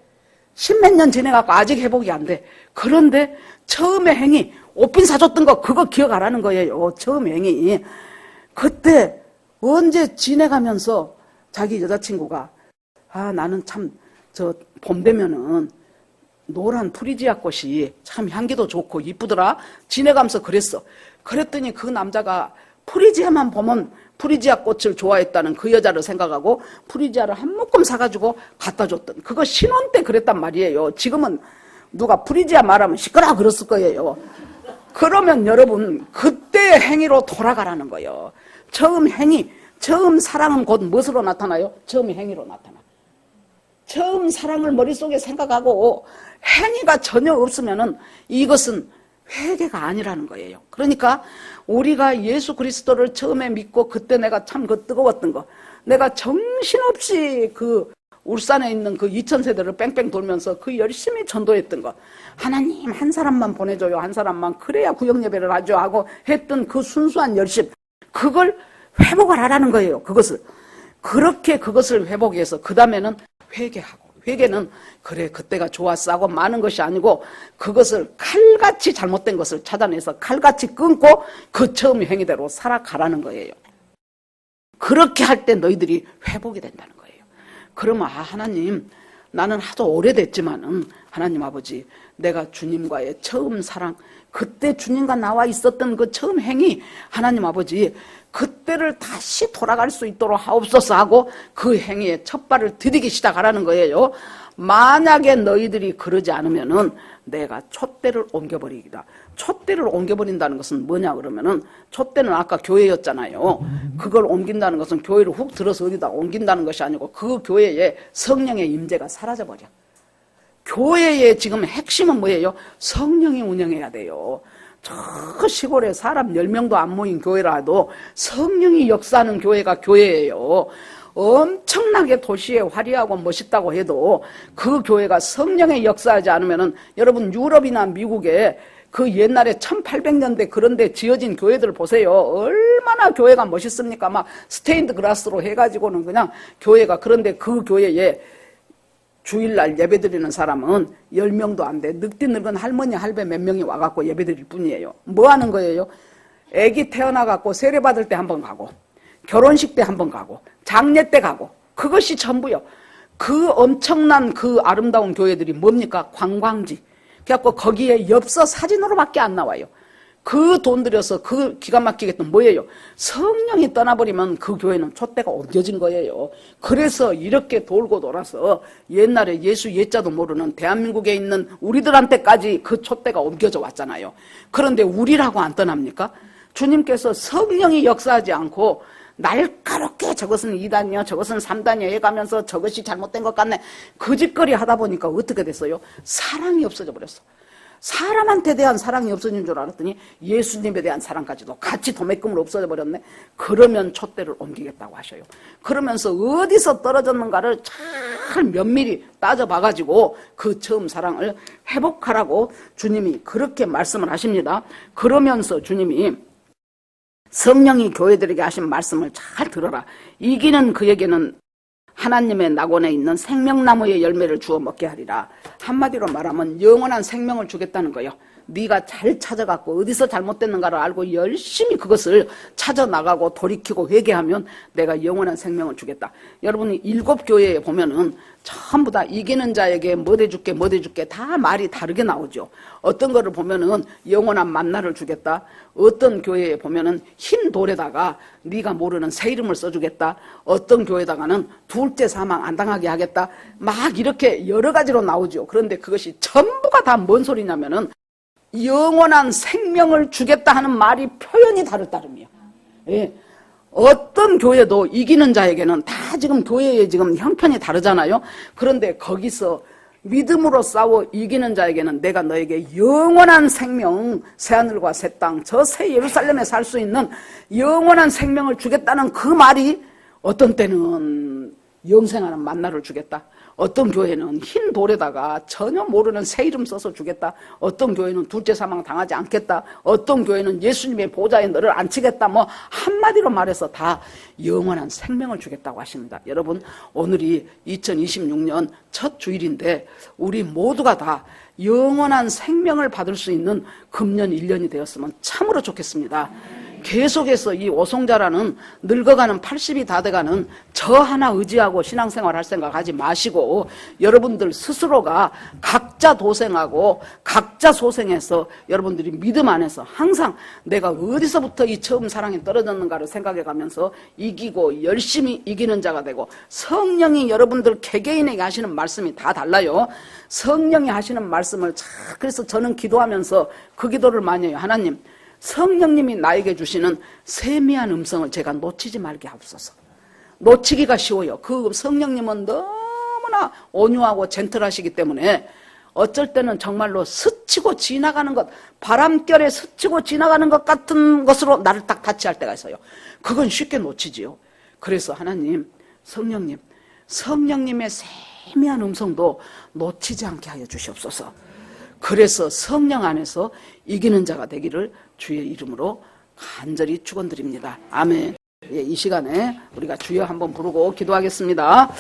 10몇 년 지내갖고 아직 회복이 안 돼. 그런데 처음에 행위, 옷빈 사줬던 거 그거 기억하라는 거예요. 처음 행위. 그때 언제 지내가면서 자기 여자친구가 나는 참 봄 되면은 노란 프리지아 꽃이 참 향기도 좋고 이쁘더라. 지내가면서 그랬어. 그랬더니 그 남자가 프리지아만 보면 프리지아 꽃을 좋아했다는 그 여자를 생각하고 프리지아를 한 묶음 사가지고 갖다 줬던, 그거 신혼 때 그랬단 말이에요. 지금은 누가 프리지아 말하면 시끄러워 그랬을 거예요. 그러면 여러분 그때의 행위로 돌아가라는 거예요. 처음 행위, 처음 사랑은 곧 무엇으로 나타나요? 처음 행위로 나타나. 처음 사랑을 머릿속에 생각하고 행위가 전혀 없으면은 이것은 회개가 아니라는 거예요. 그러니까 우리가 예수 그리스도를 처음에 믿고 그때 내가 참 그 뜨거웠던 거, 내가 정신없이 그 울산에 있는 그 2000세대를 뺑뺑 돌면서 그 열심히 전도했던 거, 하나님 한 사람만 보내줘요, 한 사람만, 그래야 구역예배를 하죠 하고 했던 그 순수한 열심, 그걸 회복을 하라는 거예요. 그렇게 그것을 회복해서 그 다음에는 회개하고, 회개는 그래 그때가 좋았어 하고 많은 것이 아니고 그것을 칼같이 잘못된 것을 찾아내서 칼같이 끊고 그 처음 행위대로 살아가라는 거예요. 그렇게 할 때 너희들이 회복이 된다는 거예요. 그러면 하나님, 나는 하도 오래됐지만은 하나님 아버지, 내가 주님과의 처음 사랑, 그때 주님과 나와 있었던 그 처음 행위, 하나님 아버지 그때를 다시 돌아갈 수 있도록 하옵소서 하고 그 행위에 첫 발을 디디기 시작하라는 거예요. 만약에 너희들이 그러지 않으면은 내가 촛대를 옮겨버리기다. 촛대를 옮겨버린다는 것은 뭐냐 그러면은, 촛대는 아까 교회였잖아요. 그걸 옮긴다는 것은 교회를 훅 들어서 어디다 옮긴다는 것이 아니고 그 교회에 성령의 임재가 사라져버려. 교회의 지금 핵심은 뭐예요? 성령이 운영해야 돼요. 저 시골에 사람 10명도 안 모인 교회라도 성령이 역사하는 교회가 교회예요. 엄청나게 도시에 화려하고 멋있다고 해도 그 교회가 성령의 역사하지 않으면은, 여러분 유럽이나 미국에 그 옛날에 1800년대 그런 데 지어진 교회들 보세요. 얼마나 교회가 멋있습니까? 막 스테인드 글라스로 해가지고는 그냥 교회가, 그런데 그 교회에 주일날 예배드리는 사람은 10명도 안 돼. 늙디 늙은 할머니 할배 몇 명이 와갖고 예배드릴 뿐이에요. 뭐 하는 거예요? 애기 태어나갖고 세례받을 때 한 번 가고, 결혼식 때 한 번 가고, 장례 때 가고, 그것이 전부요. 그 엄청난 그 아름다운 교회들이 뭡니까? 관광지. 그래갖고 거기에 엽서 사진으로밖에 안 나와요. 그 돈 들여서 그 기가 막히게 또 뭐예요? 성령이 떠나버리면 그 교회는 촛대가 옮겨진 거예요. 그래서 이렇게 돌고 돌아서 옛날에 예수 예자도 모르는 대한민국에 있는 우리들한테까지 그 촛대가 옮겨져 왔잖아요. 그런데 우리라고 안 떠납니까? 주님께서 성령이 역사하지 않고 날카롭게 저것은 2단이요, 저것은 3단이요 해가면서 저것이 잘못된 것 같네, 거짓거리 하다 보니까 어떻게 됐어요? 사랑이 없어져 버렸어. 사람한테 대한 사랑이 없어진 줄 알았더니 예수님에 대한 사랑까지도 같이 도매금으로 없어져 버렸네. 그러면 촛대를 옮기겠다고 하셔요. 그러면서 어디서 떨어졌는가를 잘 면밀히 따져봐가지고 그 처음 사랑을 회복하라고 주님이 그렇게 말씀을 하십니다. 그러면서 주님이 성령이 교회들에게 하신 말씀을 잘 들어라. 이기는 그에게는 하나님의 낙원에 있는 생명나무의 열매를 주어 먹게 하리라. 한마디로 말하면 영원한 생명을 주겠다는 거예요. 네가 잘 찾아갖고 어디서 잘못됐는가를 알고 열심히 그것을 찾아나가고 돌이키고 회개하면 내가 영원한 생명을 주겠다. 여러분이 7교회에 보면은 전부 다 이기는 자에게 뭐 해줄게 뭐 해줄게 다 말이 다르게 나오죠. 어떤 거를 보면은 영원한 만나를 주겠다. 어떤 교회에 보면은 흰 돌에다가 네가 모르는 새 이름을 써주겠다. 어떤 교회에다가는 둘째 사망 안 당하게 하겠다. 막 이렇게 여러 가지로 나오죠. 그런데 그것이 전부가 다 뭔 소리냐면은 영원한 생명을 주겠다 하는 말이 표현이 다를 따름이야. 예. 어떤 교회도 이기는 자에게는 다 지금 교회의 지금 형편이 다르잖아요. 그런데 거기서 믿음으로 싸워 이기는 자에게는 내가 너에게 영원한 생명, 새하늘과 새 땅, 저 새 예루살렘에 살 수 있는 영원한 생명을 주겠다는 그 말이 어떤 때는 영생하는 만나를 주겠다. 어떤 교회는 흰 돌에다가 전혀 모르는 새 이름 써서 주겠다. 어떤 교회는 둘째 사망 당하지 않겠다. 어떤 교회는 예수님의 보좌에 너를 앉히겠다. 뭐 한마디로 말해서 다 영원한 생명을 주겠다고 하십니다. 여러분, 오늘이 2026년 첫 주일인데 우리 모두가 다 영원한 생명을 받을 수 있는 금년 1년이 되었으면 참으로 좋겠습니다. 계속해서 이 오송자라는 늙어가는 80이 다 돼가는 저 하나 의지하고 신앙생활 할 생각 하지 마시고 여러분들 스스로가 각자 도생하고 각자 소생해서 여러분들이 믿음 안에서 항상 내가 어디서부터 이 처음 사랑에 떨어졌는가를 생각해 가면서 이기고 열심히 이기는 자가 되고, 성령이 여러분들 개개인에게 하시는 말씀이 다 달라요. 성령이 하시는 말씀을 그래서 저는 기도하면서 그 기도를 많이 해요. 하나님, 성령님이 나에게 주시는 세미한 음성을 제가 놓치지 말게 하옵소서. 놓치기가 쉬워요. 그 성령님은 너무나 온유하고 젠틀하시기 때문에 어쩔 때는 정말로 스치고 지나가는 것, 바람결에 스치고 지나가는 것 같은 것으로 나를 딱 타치할 때가 있어요. 그건 쉽게 놓치지요. 그래서 하나님, 성령님의 세미한 음성도 놓치지 않게 하여 주시옵소서. 그래서 성령 안에서 이기는 자가 되기를 주의 이름으로 간절히 축원드립니다. 아멘. 이 시간에 우리가 주여 한번 부르고 기도하겠습니다.